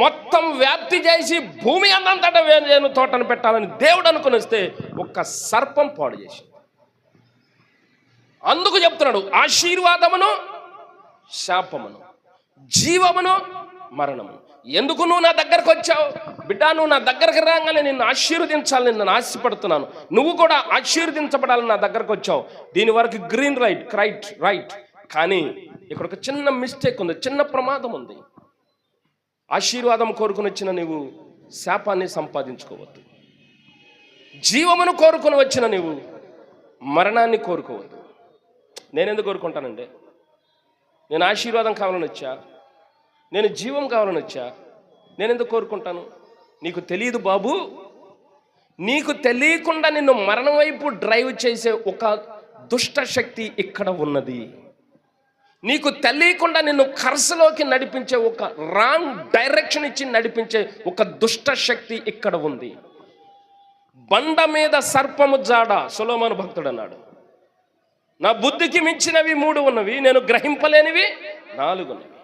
మొత్తం వ్యాప్తి చేసి భూమి అందంతటా ఏదేనో తోటను పెట్టాలని దేవుడు అనుకుని వస్తే ఒక్క సర్పం పాడు చేసి. అందుకు చెప్తున్నాడు, ఆశీర్వాదమును శాపమును, జీవమును మరణమును. ఎందుకు నువ్వు నా దగ్గరకు వచ్చావు బిడ్డ? నువ్వు నా దగ్గరకు రాగానే నిన్ను ఆశీర్వదించాలని నేను ఆశపడుతున్నాను. నువ్వు కూడా ఆశీర్వదించబడాలని నా దగ్గరకు వచ్చావు. దీని వరకు గ్రీన్ రైట్. కానీ ఇక్కడ ఒక చిన్న మిస్టేక్ ఉంది, చిన్న ప్రమాదం ఉంది. ఆశీర్వాదం కోరుకుని వచ్చిన నీవు శాపాన్ని సంపాదించుకోవద్దు. జీవమును కోరుకుని వచ్చిన నీవు మరణాన్ని కోరుకోవద్దు. నేనెందుకు కోరుకుంటానండి? నేను ఆశీర్వాదం కావాలని వచ్చా, నేను జీవం కావాలని వచ్చా. నేనెందుకు కోరుకుంటాను? నీకు తెలియదు బాబు. నీకు తెలియకుండా నిన్ను మరణం వైపు డ్రైవ్ చేసే ఒక దుష్ట శక్తి ఇక్కడ ఉన్నది. నీకు తెలియకుండా నిన్ను కర్సలోకి నడిపించే ఒక రాంగ్ డైరెక్షన్ ఇచ్చి నడిపించే ఒక దుష్ట శక్తి ఇక్కడ ఉంది. బండ మీద సర్పము జాడ, సొలొమోను భక్తుడు అన్నాడు. నా బుద్ధికి మించినవి 3 ఉన్నవి, నేను గ్రహింపలేనివి 4 ఉన్నవి.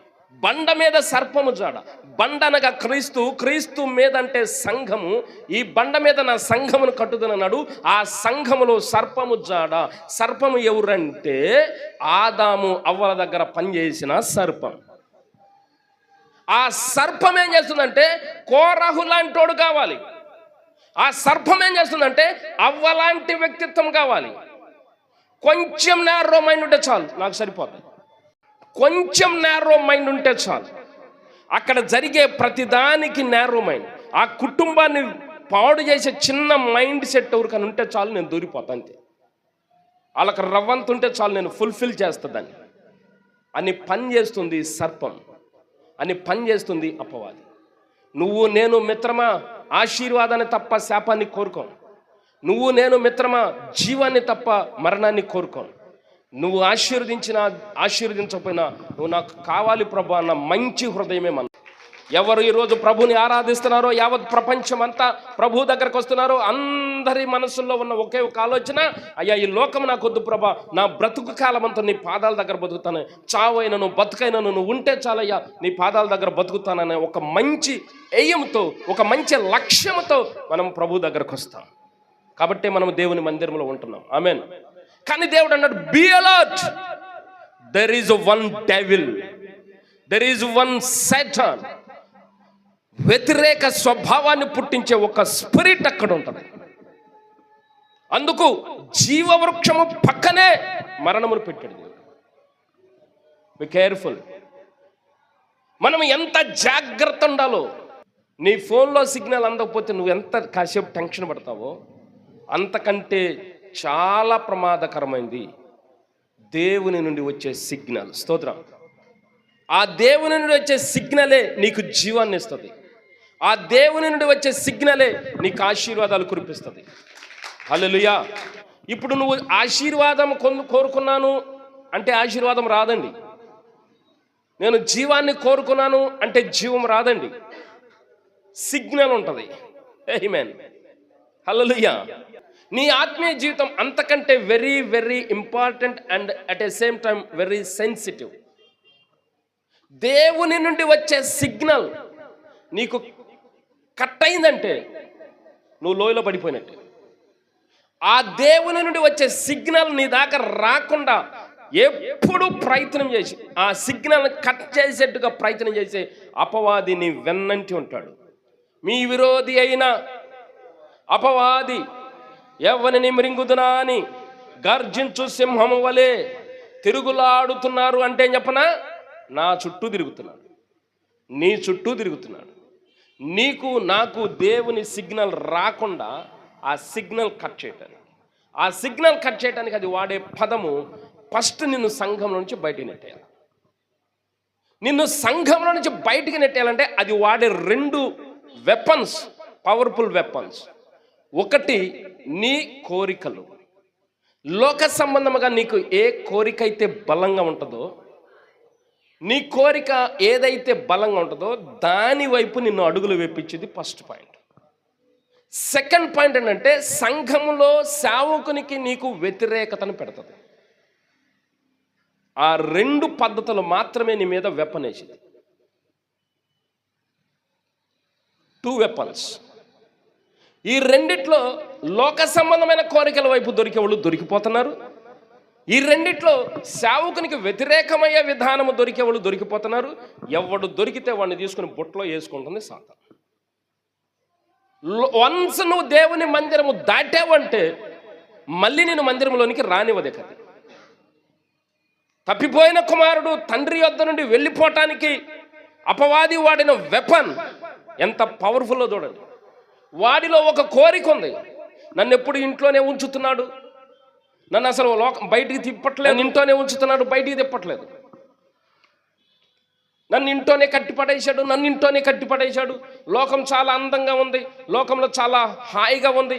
బండ మీద సర్పము జాడ. బండ అనగా క్రీస్తు, క్రీస్తు మీద అంటే సంఘము. ఈ బండ మీద నా సంఘమును కట్టుదనన్నాడు. ఆ సంఘములో సర్పము జాడ. సర్పము ఎవరంటే ఆదాము అవ్వల దగ్గర పనిచేసిన సర్పం. ఆ సర్పం ఏం చేస్తుందంటే కోరహు లాంటోడు కావాలి. ఆ సర్పం ఏం చేస్తుందంటే అవ్వలాంటి వ్యక్తిత్వం కావాలి. కొంచెం నేరో మైండ్ ఉంటే చాలు, నాకు సరిపోతుంది. కొంచెం నేరో మైండ్ ఉంటే చాలు. అక్కడ జరిగే ప్రతిదానికి నేరో మైండ్. ఆ కుటుంబాన్ని పాడు చేసే చిన్న మైండ్ సెట్ ఎవరికైనా ఉంటే చాలు, నేను దూరిపోతాను అంతే. వాళ్ళకి రవ్వంత ఉంటే చాలు, నేను ఫుల్ఫిల్ చేస్తుందని అని పని చేస్తుంది సర్పం, అని పని చేస్తుంది అపవాది. నువ్వు నేను మిత్రమా ఆశీర్వాదాన్ని తప్ప శాపాన్ని కోరుకోను. నువ్వు నేను మిత్రమా జీవాన్ని తప్ప మరణాన్ని కోరుకోను. నువ్వు ఆశీర్వదించకపోయినా నువ్వు నాకు కావాలి ప్రభు అన్న మంచి హృదయమే మన. ఎవరు ఈరోజు ప్రభుని ఆరాధిస్తున్నారో, యావత్ ప్రపంచం అంతా ప్రభు దగ్గరకు వస్తున్నారో, అందరి మనసుల్లో ఉన్న ఒకే ఒక ఆలోచన, అయ్యా ఈ లోకం నాకు వద్దు ప్రభా, నా బ్రతుకు కాలం అంతా నీ పాదాల దగ్గర బతుకుతాను, చావైనను బతుకైనను నువ్వు ఉంటే చాలయ్యా నీ పాదాల దగ్గర బతుకుతాననే ఒక మంచి ఎయ్యంతో, ఒక మంచి లక్ష్యంతో మనం ప్రభు దగ్గరకు వస్తాం. కాబట్టి మనం దేవుని మందిరంలో ఉంటున్నాం. ఆమేన్. కానీ దేవుడు అన్నాడు, be alert, there is one devil, there is one Satan. వ్యతిరేక స్వభావాన్ని పుట్టించే ఒక స్పిరిట్ అక్కడ ఉంటుంది. అందుకు జీవవృక్షము పక్కనే మరణమును పెట్టాడు దేవుడు. Be careful. మనం ఎంత జాగ్రత్త ఉండాలో. నీ ఫోన్లో సిగ్నల్ అందకపోతే నువ్వు ఎంత కాసేపు టెన్షన్ పడతావో, అంతకంటే చాలా ప్రమాదకరమైంది దేవుని నుండి వచ్చే సిగ్నల్. స్తోత్రం. ఆ దేవుని నుండి వచ్చే సిగ్నలే నీకు జీవాన్ని ఇస్తుంది. ఆ దేవుని నుండి వచ్చే సిగ్నలే నీకు ఆశీర్వాదాలు కురిపిస్తుంది. హల్లెలూయా. ఇప్పుడు నువ్వు ఆశీర్వాదం కోరుకున్నాను అంటే ఆశీర్వాదం రాదండి. నేను జీవాన్ని కోరుకున్నాను అంటే జీవం రాదండి. సిగ్నల్ ఉంటుంది. ఆమేన్. హల్లెలూయా. నీ ఆత్మీయ జీవితం అంతకంటే very very important and at a same time very sensitive. దేవుని నుండి వచ్చే సిగ్నల్ నీకు కట్ అయిందంటే నువ్వు లోయలో పడిపోయినట్టే. ఆ దేవుని నుండి వచ్చే సిగ్నల్ నీ దాకా రాకుండా ఎప్పుడు ప్రయత్నం చేసి ఆ సిగ్నల్ కట్ చేసేట్టుగా ప్రయత్నం చేసే అపవాది నీ వెన్నంటి ఉంటాడు. మీ విరోధి అయిన అపవాది ఎవరిని మృంగుదునా అని గర్జించు సింహము వలె తిరుగులాడుతున్నారు. అంటే చెప్పనా, నా చుట్టూ తిరుగుతున్నాడు, నీ చుట్టూ తిరుగుతున్నాడు. నీకు నాకు దేవుని సిగ్నల్ రాకుండా ఆ సిగ్నల్ కట్ చేయటానికి అది వాడే పదము ఫస్ట్ నిన్ను సంఘంలో నుంచి బయటికి నెట్టేయాలి. నిన్ను సంఘంలో నుంచి బయటికి నెట్టేయాలంటే అది వాడే 2 వెపన్స్, పవర్ఫుల్ వెపన్స్. ఒకటి నీ కోరికలు. లోక సంబంధముగా నీకు ఏ కోరిక అయితే బలంగా ఉంటుందో, నీ కోరిక ఏదైతే బలంగా ఉంటుందో దాని వైపు నిన్ను అడుగులు వేపించేది ఫస్ట్ పాయింట్. సెకండ్ పాయింట్ ఏంటంటే సంఘములో సేవకునికి నీకు వ్యతిరేకతను పెడుతుంది. ఆ 2 పద్ధతులు మాత్రమే నీ మీద వెపన్ వేసింది. 2 వెపన్స్. ఈ రెండిట్లో లోక సంబంధమైన కోరికల వైపు దొరికే వాళ్ళు దొరికిపోతున్నారు. ఈ రెండిట్లో సేవకునికి వ్యతిరేకమయ్యే విధానము దొరికే వాళ్ళు దొరికిపోతున్నారు. ఎవడు దొరికితే వాడిని తీసుకుని బుట్టలో వేసుకుంటుంది సాతాను. వన్స్ నువ్వు దేవుని మందిరము దాటావంటే మళ్ళీ నేను మందిరంలోనికి రానివ్వదే కదా. తప్పిపోయిన కుమారుడు తండ్రి యొద్ద నుండి వెళ్ళిపోవటానికి అపవాది వాడిన వెపన్ ఎంత పవర్ఫుల్లో చూడండి. వాడిలో ఒక కోరిక ఉంది, నన్ను ఎప్పుడు ఇంట్లోనే ఉంచుతున్నాడు, నన్ను అసలు బయటికి తిప్పట్లేదు, ఇంట్లోనే ఉంచుతున్నాడు, బయటికి తిప్పట్లేదు, నన్ను ఇంట్లోనే కట్టిపడేశాడు. లోకం చాలా అందంగా ఉంది, లోకంలో చాలా హాయిగా ఉంది.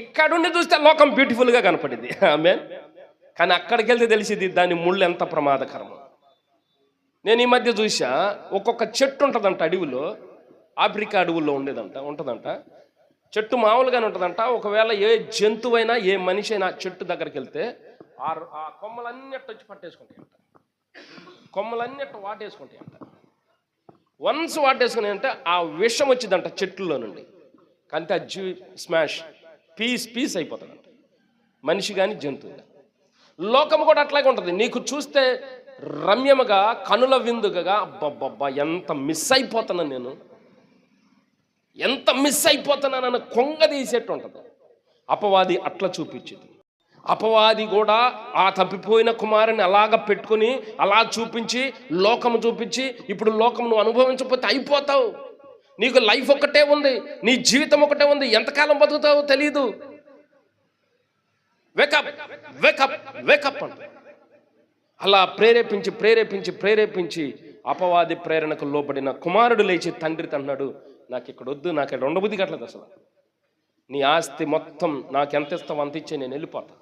ఇక్కడుండి చూస్తే లోకం బ్యూటిఫుల్గా కనపడింది. ఆమేన్. కానీ అక్కడికి వెళ్తే తెలిసింది దాని ముళ్ళు ఎంత ప్రమాదకరమో. నేను ఈ మధ్య చూసా, ఒక్కొక్క చెట్టు ఉంటుందంట అడవిలో, ఆఫ్రికా అడవుల్లో ఉంటుందంట. చెట్టు మామూలుగానే ఉంటుందంట. ఒకవేళ ఏ జంతువైనా ఏ మనిషి అయినా చెట్టు దగ్గరికి వెళ్తే ఆ కొమ్మలన్నిటి వచ్చి పట్టేసుకుంటాయంట, కొమ్మలన్నిటి వాటేసుకుంటాయంట. వన్స్ వాటేసుకున్నాయంటే ఆ విషం వచ్చిందంట చెట్లలో నుండి. కానీ ఆ స్మాష్ పీస్ అయిపోతుందంట, మనిషి కానీ జంతువు. లోకం కూడా అట్లాగే ఉంటుంది. నీకు చూస్తే రమ్యముగా కనుల విందుగా అబ్బబ్బబ్బా ఎంత మిస్ అయిపోతున్నాను నేను, ఎంత మిస్ అయిపోతున్నానని కొంగదీసేట్టు ఉంటుంది. అపవాది అట్లా చూపించింది. అపవాది కూడా ఆ తప్పిపోయిన కుమారుని అలాగ పెట్టుకుని అలా చూపించి లోకము చూపించి, ఇప్పుడు లోకం నువ్వు అనుభవించకపోతే అయిపోతావు, నీకు లైఫ్ ఒక్కటే ఉంది, నీ జీవితం ఒకటే ఉంది, ఎంతకాలం బతుకుతావో తెలీదు, వేకప్ వేకప్ వేకప్ అంట. అలా ప్రేరేపించి అపవాది ప్రేరణకు లోబడిన కుమారుడు లేచి తండ్రితో అన్నాడు, నాకు ఇక్కడ వద్దు, నాకు ఇక్కడ ఉండబుద్ధి కట్టలేదు, అసలు నీ ఆస్తి మొత్తం నాకు ఎంత ఇస్తావు అంత ఇచ్చే నేను వెళ్ళిపోతా,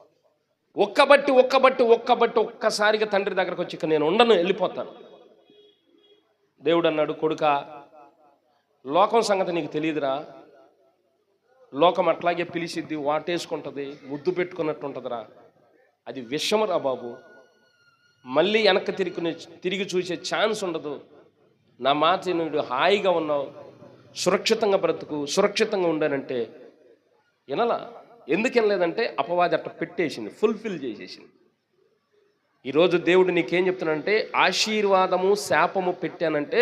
ఒక్కసారిగా తండ్రి దగ్గరకు వచ్చి, ఇక నేను ఉండను, వెళ్ళిపోతాను. దేవుడు అన్నాడు, కొడుకా, లోకం సంగతి నీకు తెలియదురా. లోకం అట్లాగే పిలిచిద్ది, వాటేసుకుంటుంది, ముద్దు పెట్టుకున్నట్టు ఉంటుందిరా. అది విషమురా బాబు. మళ్ళీ వెనక్కి తిరిగి చూసే ఛాన్స్ ఉండదు. నా మాట నువ్వు హాయిగా ఉన్నావు, సురక్షితంగా బ్రతుకు, సురక్షితంగా ఉండానంటే వినలా. ఎందుకు వినలేదంటే అపవాది అట్లా పెట్టేసింది, ఫుల్ఫిల్ చేసేసింది. ఈరోజు దేవుడు నీకేం చెప్తున్నాడంటే, ఆశీర్వాదము శాపము పెట్టానంటే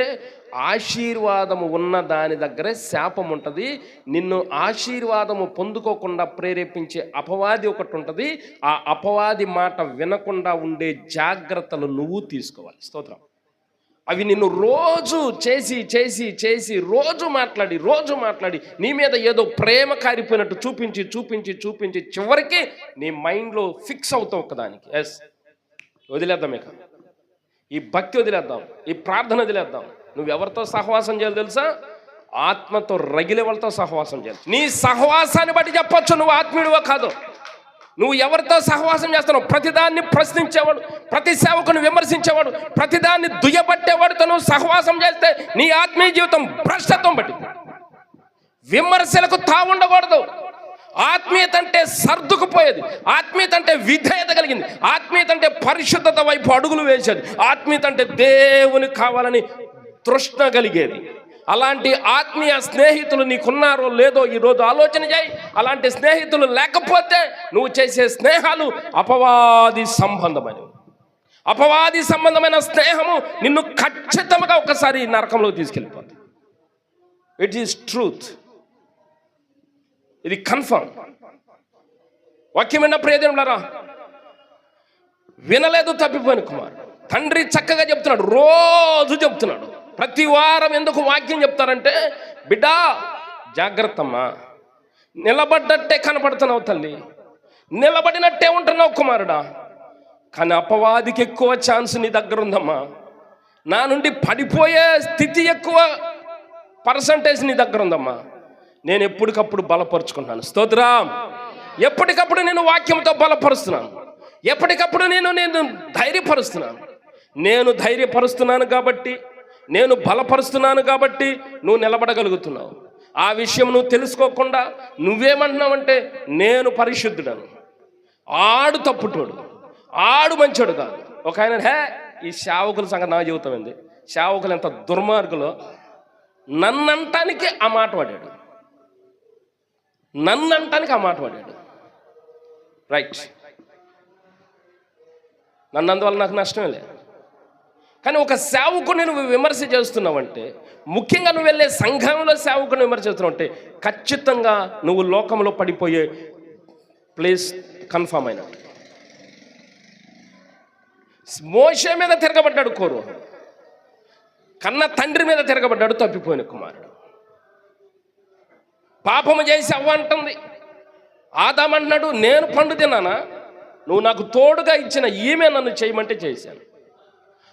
ఆశీర్వాదము ఉన్న దాని దగ్గరే శాపం ఉంటుంది. నిన్ను ఆశీర్వాదము పొందుకోకుండా ప్రేరేపించే అపవాది ఒకటి ఉంటుంది. ఆ అపవాది మాట వినకుండా ఉండే జాగ్రత్తలు నువ్వు తీసుకోవాలి. స్తోత్రం. అవి నిన్ను రోజు చేసి చేసి చేసి రోజు మాట్లాడి నీ మీద ఏదో ప్రేమ కారిపోయినట్టు చూపించి చూపించి చూపించి చివరికి నీ మైండ్లో ఫిక్స్ అవుతావు ఒకదానికి. ఎస్, వదిలేద్దాం. ఇక ఈ భక్తి వదిలేద్దాం, ఈ ప్రార్థన వదిలేద్దాం. నువ్వెవరితో సహవాసం చేయాలి తెలుసా? ఆత్మతో రగిలే వాళ్ళతో సహవాసం చేయాలి. నీ సహవాసాన్ని బట్టి చెప్పొచ్చు నువ్వు ఆత్మీయుడివో కాదో. నువ్వు ఎవరితో సహవాసం చేస్తున్నావు? ప్రతిదాన్ని ప్రశ్నించేవాడు, ప్రతి సేవకుని విమర్శించేవాడు, ప్రతిదాన్ని దుయ్యబట్టేవాడితో నువ్వు సహవాసం చేస్తే నీ ఆత్మీయ జీవితం భ్రష్టత్వం పట్టింది. విమర్శలకు తావుండకూడదు. ఆత్మీయత అంటే సర్దుకుపోయేది, ఆత్మీయత అంటే విధేయత కలిగింది, ఆత్మీయత అంటే పరిశుద్ధత వైపు అడుగులు వేసేది, ఆత్మీయత అంటే దేవుని కావాలని తృష్ణ కలిగేది. అలాంటి ఆత్మీయ స్నేహితులు నీకున్నారో లేదో ఈరోజు ఆలోచన చేయి. అలాంటి స్నేహితులు లేకపోతే నువ్వు చేసే స్నేహాలు అపవాది సంబంధమైనవి. అపవాది సంబంధమైన స్నేహము నిన్ను ఖచ్చితంగా ఒకసారి నరకంలోకి తీసుకెళ్ళిపోతుంది. ఇట్ ఈస్ ట్రూత్, ఇది కన్ఫర్మ్. వాక్యమైన ప్రియజనులారా, వినలేదు తప్పిపోయిన కుమారుడు. తండ్రి చక్కగా చెప్తున్నాడు, రోజు చెప్తున్నాడు. ప్రతి వారం ఎందుకు వాక్యం చెప్తారంటే, బిడ్డా జాగ్రత్తమ్మా, నిలబడ్డట్టే కనపడుతున్నావు తల్లి, నిలబడినట్టే ఉంటున్నావు కుమారుడా, కానీ అపవాదికి ఎక్కువ ఛాన్స్ నీ దగ్గర ఉందమ్మా. నా నుండి పడిపోయే స్థితి ఎక్కువ పర్సంటేజ్ నీ దగ్గర ఉందమ్మా. నేను ఎప్పటికప్పుడు బలపరుచుకుంటున్నాను. స్తోత్రం. ఎప్పటికప్పుడు నేను వాక్యంతో బలపరుస్తున్నాను, ఎప్పటికప్పుడు నేను ధైర్యపరుస్తున్నాను. నేను ధైర్యపరుస్తున్నాను కాబట్టి, నేను బలపరుస్తున్నాను కాబట్టి నువ్వు నిలబడగలుగుతున్నావు. ఆ విషయం నువ్వు తెలుసుకోకుండా నువ్వేమంటున్నావంటే, నేను పరిశుద్ధుడను, ఆడు తప్పుటోడు, ఆడు మంచోడు కాదు. ఒక ఆయన, ఈ సేవకుల సంగతి నాకు చెబుతాం ఏంది, సేవకులు ఎంత దుర్మార్గులో, నన్నంటానికి ఆ మాట వాడాడు, నన్నంటానికి ఆ మాట వాడాడు. రైట్, నన్నందువల్ల నాకు నష్టమే లేదు. కానీ ఒక సేవకుని నువ్వు విమర్శ చేస్తున్నావంటే, ముఖ్యంగా నువ్వు వెళ్ళే సంఘంలో సేవకుని విమర్శ చేస్తున్నావు అంటే, ఖచ్చితంగా నువ్వు లోకంలో పడిపోయే ప్లేస్ కన్ఫర్మ్ అయినట్టు. మోషే మీద తిరగబడ్డాడు కోరు, కన్న తండ్రి మీద తిరగబడ్డాడు తప్పిపోయిన కుమారుడు. పాపము చేసి అవ్వ అంటుంది, ఆదామంటున్నాడు, నేను పండు తిన్నానా, నువ్వు నాకు తోడుగా ఇచ్చిన ఈమె నన్ను చేయమంటే చేశాను.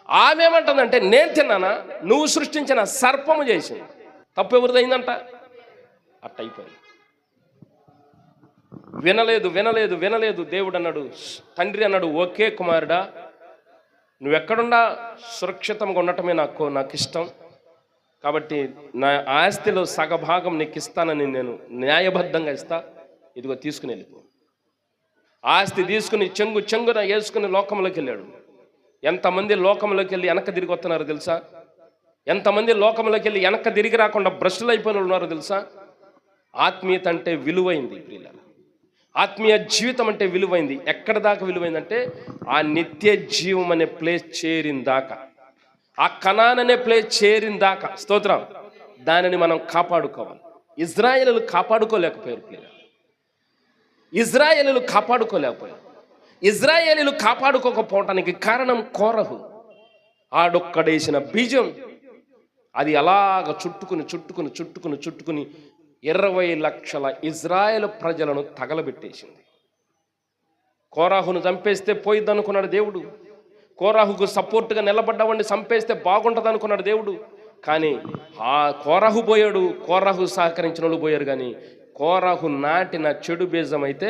ఆమె ఏమంటుందంటే, నేను తిన్నానా, నువ్వు సృష్టించిన సర్పము చేసింది. తప్పు ఎవరిది అయిందంట? అట్ట అయిపోయింది. వినలేదు. దేవుడు అన్నాడు, తండ్రి అన్నాడు, ఓకే కుమారుడా, నువ్వెక్కడున్నా సురక్షితంగా ఉండటమే నాకు ఇష్టం. కాబట్టి నా ఆస్తిలో సగభాగం నీకు ఇస్తానని నేను న్యాయబద్ధంగా ఇస్తా, ఇదిగో తీసుకుని వెళ్ళిపో. ఆస్తి తీసుకుని చెంగున వేసుకుని లోకంలోకి వెళ్ళాడు. ఎంతమంది లోకంలోకి వెళ్ళి వెనక్కి తిరిగి వస్తున్నారో తెలుసా? ఎంతమంది లోకంలోకి వెళ్ళి వెనక్కి తిరిగి రాకుండా భ్రష్టులు అయిపోయిన ఉన్నారో తెలుసా? ఆత్మీయత అంటే విలువైంది ప్రియులారా, ఆత్మీయ జీవితం అంటే విలువైంది. ఎక్కడ దాకా విలువైందంటే, ఆ నిత్య జీవం అనే ప్లేస్ చేరిన దాకా, ఆ కనాన్ అనే ప్లేస్ చేరిన దాకా. స్తోత్రం. దానిని మనం కాపాడుకోవాలి. ఇజ్రాయేలీలు కాపాడుకోలేకపోయారు ప్రియులారా, ఇజ్రాయేలీలు కాపాడుకోలేకపోయారు. ఇజ్రాయేలీలు కాపాడుకోకపోవటానికి కారణం కోరహు. ఆడొక్కడేసిన బీజం అది అలాగ చుట్టుకుని 20 లక్షల ఇజ్రాయేలు ప్రజలను తగలబెట్టేసింది. కోరాహును చంపేస్తే పోయిద్ది అనుకున్నాడు దేవుడు. కోరాహుకు సపోర్ట్గా నిలబడ్డవాడిని చంపేస్తే బాగుంటుంది అనుకున్నాడు దేవుడు. కానీ ఆ కోరాహు పోయాడు, కోరాహు సహకరించిన వాళ్ళు పోయారు. కానీ కోరాహు నాటిన చెడు బీజం అయితే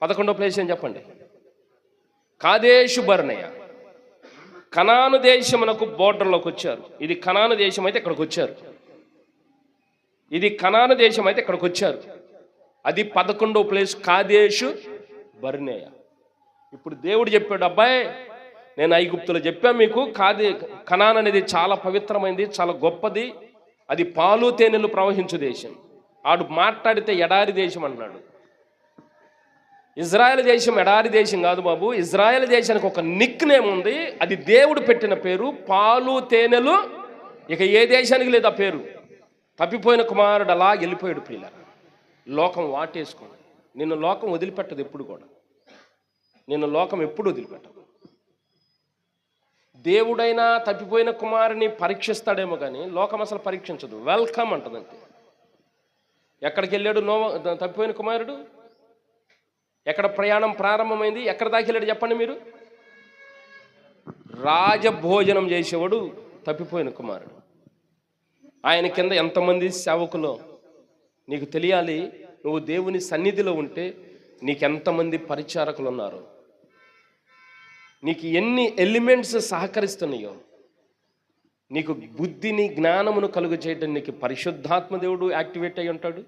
11వ ప్లేస్ ఏం చెప్పండి? కాదేషు బర్నేయ. కనాను దేశమునకు బోర్డర్లోకి వచ్చారు. ఇది కనాను దేశం అయితే ఇక్కడికి వచ్చారు. ఇది కనాను దేశం అయితే ఇక్కడికి వచ్చారు. అది 11వ ప్లేస్ కాదేషు బర్నేయ. ఇప్పుడు దేవుడు చెప్పాడు, అబ్బాయి నేను ఐగుప్తులో చెప్పాను మీకు, కనాన్ అనేది చాలా పవిత్రమైనది, చాలా గొప్పది, అది పాలు తేనెలు ప్రవహించు దేశం. ఆడు మాట్లాడితే ఎడారి దేశం అన్నాడు. ఇజ్రాయెల్ దేశం ఎడారి దేశం కాదు బాబు. ఇజ్రాయెల్ దేశానికి ఒక నిక్ నేమ్ ఉంది, అది దేవుడు పెట్టిన పేరు, పాలు తేనెలు. ఇక ఏ దేశానికి లేదు ఆ పేరు. తప్పిపోయిన కుమారుడు అలా వెళ్ళిపోయాడు. ప్రియుల, లోకం వాటేసుకుంది. నిన్ను లోకం వదిలిపెట్టదు ఎప్పుడు కూడా. నిన్ను లోకం ఎప్పుడు వదిలిపెట్టదు. దేవుడైనా తప్పిపోయిన కుమారుని పరీక్షిస్తాడేమో కానీ లోకం అసలు పరీక్షించదు. వెల్కమ్ అంటదంతే. ఎక్కడికి వెళ్ళాడు తప్పిపోయిన కుమారుడు? ఎక్కడ ప్రయాణం ప్రారంభమైంది? ఎక్కడ దాకా వెళ్ళాడు చెప్పండి మీరు? రాజభోజనం చేసేవాడు తప్పిపోయిన కుమారుడు. ఆయన కింద ఎంతమంది సేవకులో నీకు తెలియాలి. నువ్వు దేవుని సన్నిధిలో ఉంటే నీకెంతమంది పరిచారకులు ఉన్నారు, నీకు ఎన్ని ఎలిమెంట్స్ సహకరిస్తున్నాయో. నీకు బుద్ధిని జ్ఞానమును కలుగు చేయడం నీకు పరిశుద్ధాత్మ దేవుడు యాక్టివేట్ అయి ఉంటాడు.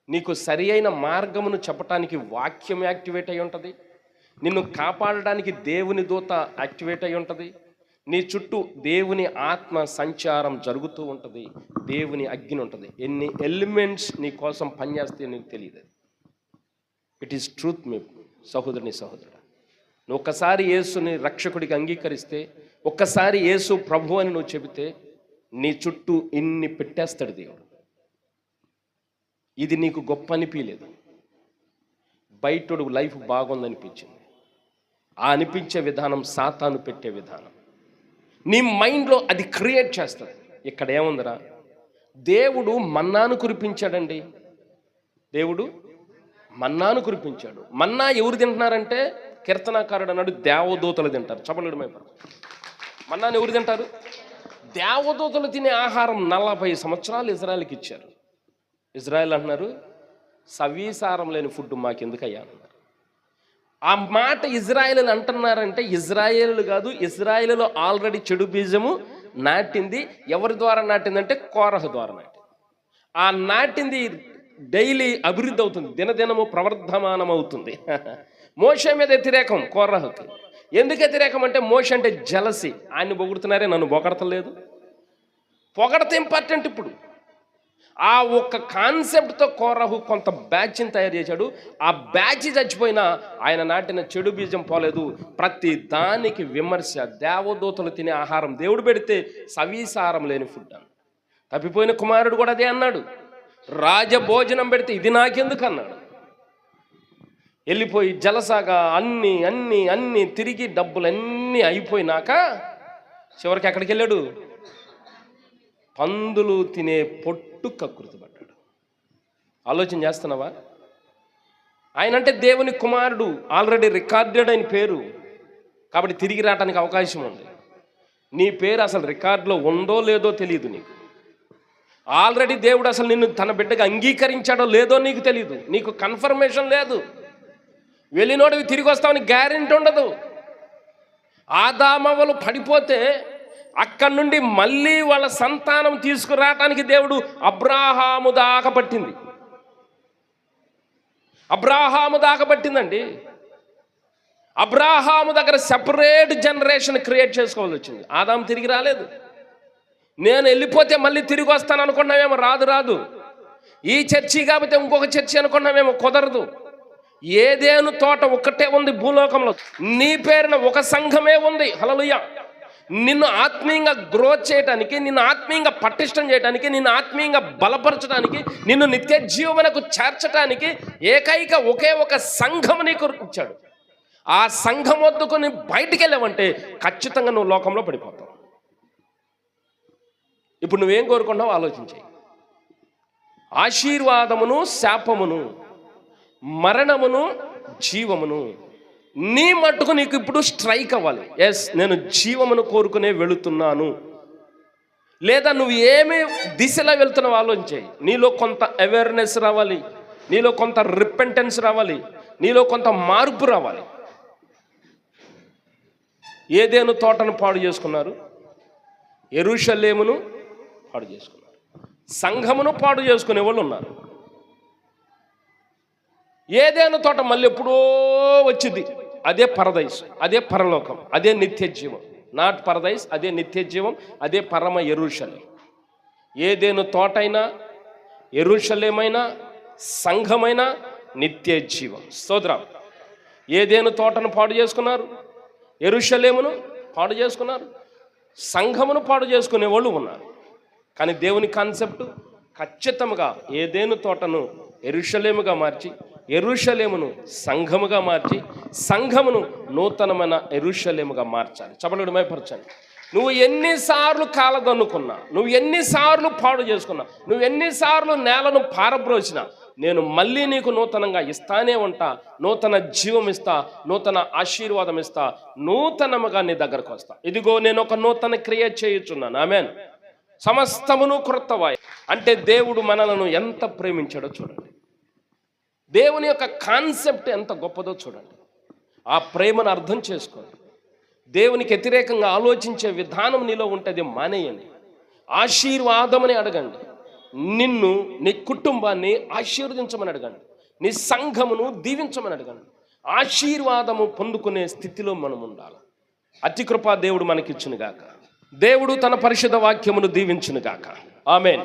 నీకు సరి అయిన మార్గమును చెప్పటానికి వాక్యం యాక్టివేట్ అయి ఉంటుంది. నిన్ను కాపాడడానికి దేవుని దూత యాక్టివేట్ అయి ఉంటుంది. నీ చుట్టూ దేవుని ఆత్మ సంచారం జరుగుతూ ఉంటుంది. దేవుని అగ్ని ఉంటుంది. ఎన్ని ఎలిమెంట్స్ నీ కోసం పనిచేస్తాయో నీకు తెలియదు. It is truth. మీ సహోదరుని సహోదరుడు, నువ్వు ఒక్కసారి యేసుని రక్షకుడికి అంగీకరిస్తే, ఒక్కసారి యేసు ప్రభు అని నువ్వు చెబితే, నీ చుట్టూ ఇన్ని పెట్టేస్తాడు దేవుడు. ఇది నీకు గొప్ప అనిపించలేదు, బయటోడు లైఫ్ బాగుందనిపించింది. ఆ అనిపించే విధానం సాతాను పెట్టే విధానం. నీ మైండ్లో అది క్రియేట్ చేస్తుంది. ఇక్కడ ఏముందిరా, దేవుడు మన్నాను కురిపించాడండి. దేవుడు మన్నాను కురిపించాడు. మన్నా ఎవరు తింటున్నారంటే, కీర్తనాకారుడు అన్నాడు, దేవదూతలు తింటారు. చపలుడు మైపరు. మన్నాను ఎవరు తింటారు? దేవదూతలు తినే ఆహారం 40 సంవత్సరాలు ఇజ్రాయెల్కి ఇచ్చారు. ఇజ్రాయెల్ అంటున్నారు, సవీసారం లేని ఫుడ్ మాకెందుకయ్యా అన్నారు. ఆ మాట ఇజ్రాయేల్ అంటున్నారంటే ఇజ్రాయేల్ కాదు, ఇజ్రాయేల్లో ఆల్రెడీ చెడు బీజము నాటింది. ఎవరి ద్వారా నాటిందంటే కోరహు ద్వారా నాటింది. ఆ నాటింది డైలీ అభివృద్ధి అవుతుంది, దినదినము ప్రవర్ధమానం అవుతుంది. మోషే మీద వ్యతిరేకం కోరహుకి. ఎందుకు వ్యతిరేకం అంటే, మోషే అంటే జలసి. ఆయన్ని పొగుడుతున్నారే, నన్ను పొగడతలేదు. పొగడత ఇంపార్టెంట్. ఇప్పుడు ఆ ఒక్క కాన్సెప్ట్తో కోరహు కొంత బ్యాచ్ని తయారు చేశాడు. ఆ బ్యాచ్ చచ్చిపోయినా ఆయన నాటిన చెడు బీజం పోలేదు. ప్రతి దానికి విమర్శ. దేవదూతలు తినే ఆహారం దేవుడు పెడితే సవీసారం లేని ఫుడ్ అని. తప్పిపోయిన కుమారుడు కూడా అదే అన్నాడు. రాజభోజనం పెడితే ఇది నాకెందుకు అన్నాడు. వెళ్ళిపోయి జలసాగా అన్ని అన్ని అన్ని తిరిగి డబ్బులన్నీ అయిపోయినాక చివరికి ఎక్కడికి వెళ్ళాడు? పందులు తినే పొట్టు కకృతి పడ్డాడు. ఆలోచన చేస్తున్నావా? ఆయన అంటే దేవుని కుమారుడు, ఆల్రెడీ రికార్డెడ్ అయిన పేరు, కాబట్టి తిరిగి రావడానికి అవకాశం ఉంది. నీ పేరు అసలు రికార్డులో ఉందో లేదో తెలియదు నీకు. ఆల్రెడీ దేవుడు అసలు నిన్ను తన బిడ్డగా అంగీకరించాడో లేదో నీకు తెలియదు. నీకు కన్ఫర్మేషన్ లేదు. వెళ్ళినోడివి తిరిగి వస్తామని గ్యారెంటీ ఉండదు. ఆదామవ్వలు పడిపోతే అక్కడి నుండి మళ్ళీ వాళ్ళ సంతానం తీసుకురావటానికి దేవుడు అబ్రాహాము దాకా పట్టింది. అబ్రాహాము దాకా పట్టిందండి. అబ్రాహాము దగ్గర సెపరేట్ జనరేషన్ క్రియేట్ చేసుకోవాల్సి వచ్చింది. ఆదాము తిరిగి రాలేదు. నేను వెళ్ళిపోతే మళ్ళీ తిరిగి వస్తాను అనుకున్నామేమో, రాదు. ఈ చర్చి కాకపోతే ఇంకొక చర్చి అనుకున్నామేమో, కుదరదు. ఏదేను తోట ఒక్కటే ఉంది భూలోకంలో. నీ పేరున ఒక సంఘమే ఉంది. హల్లెలూయా. నిన్ను ఆత్మీయంగా గ్రోత్ చేయడానికి, నిన్ను ఆత్మీయంగా పటిష్టం చేయడానికి, నిన్ను ఆత్మీయంగా బలపరచడానికి, నిన్ను నిత్య జీవమునకు చేర్చడానికి ఏకైక ఒకే ఒక సంఘం నీకు ఇచ్చాడు. ఆ సంఘం వద్దకు నువ్వు బయటికి వెళ్ళావంటే ఖచ్చితంగా నువ్వు లోకంలో పడిపోతావు. ఇప్పుడు నువ్వేం కోరుకుంటావో ఆలోచించాయి. ఆశీర్వాదమును శాపమును, మరణమును జీవమును నీ మట్టుకు నీకు ఇప్పుడు స్ట్రైక్ అవ్వాలి. ఎస్, నేను జీవమును కోరుకునే వెళుతున్నాను. లేదా నువ్వు ఏమి దిశలో వెళ్తున్నావు ఆలోచించాయి. నీలో కొంత అవేర్నెస్ రావాలి, నీలో కొంత రిపెంటెన్స్ రావాలి, నీలో కొంత మార్పు రావాలి. ఏదేను తోటను పాడు చేసుకున్నారు, యెరూషలేమును పాడు చేసుకున్నారు, సంఘమును పాడు చేసుకునే వాళ్ళు ఉన్నారు. ఏదేను తోట మళ్ళీ ఎప్పుడో వచ్చింది, అదే పరదైస్, అదే పరలోకం, అదే నిత్య జీవం. నాట్ పరదైస్, అదే నిత్య జీవం, అదే పరమ యెరూషలేం. ఏదేను తోటైనా, యెరూషలేమైనా, సంఘమైనా నిత్య జీవం. స్తోత్రం. ఏదేను తోటను పాడు చేసుకున్నారు, యెరూషలేమును పాడు చేసుకున్నారు, సంఘమును పాడు చేసుకునే వాళ్ళు ఉన్నారు. కానీ దేవుని కాన్సెప్ట్ ఖచ్చితంగా ఏదేను తోటను యెరూషలేముగా మార్చి, యెరూషలేమును సంఘముగా మార్చి, సంఘమును నూతనమైన యెరూషలేముగా మార్చాలి. చపలుడు మైపరచండి. నువ్వు ఎన్నిసార్లు కాలదన్నుకున్నా, నువ్వు ఎన్నిసార్లు పాడు చేసుకున్నా, నువ్వు ఎన్నిసార్లు నేలను పారబ్రోచినా, నేను మళ్ళీ నీకు నూతనంగా ఇస్తానే ఉంటా. నూతన జీవం ఇస్తా, నూతన ఆశీర్వాదం ఇస్తా, నూతనముగా నీ దగ్గరకు వస్తా. ఇదిగో నేను ఒక నూతన క్రియ చేయుచున్నాను. ఆమేన్. సమస్తమును క్రొత్తవాయి. అంటే దేవుడు మనలను ఎంత ప్రేమించాడో చూడండి. దేవుని యొక్క కాన్సెప్ట్ ఎంత గొప్పదో చూడండి. ఆ ప్రేమను అర్థం చేసుకోండి. దేవునికి వ్యతిరేకంగా ఆలోచించే విధానం నీలో ఉంటుంది, మానేయండి. ఆశీర్వాదమని అడగండి. నిన్ను, నీ కుటుంబాన్ని ఆశీర్వదించమని అడగండి. నీ సంఘమును దీవించమని అడగండి. ఆశీర్వాదము పొందుకునే స్థితిలో మనం ఉండాలి. అతి కృపా దేవుడు మనకిచ్చును గాక. దేవుడు తన పరిశుద్ధ వాక్యమును దీవించును గాక. ఆమేన్.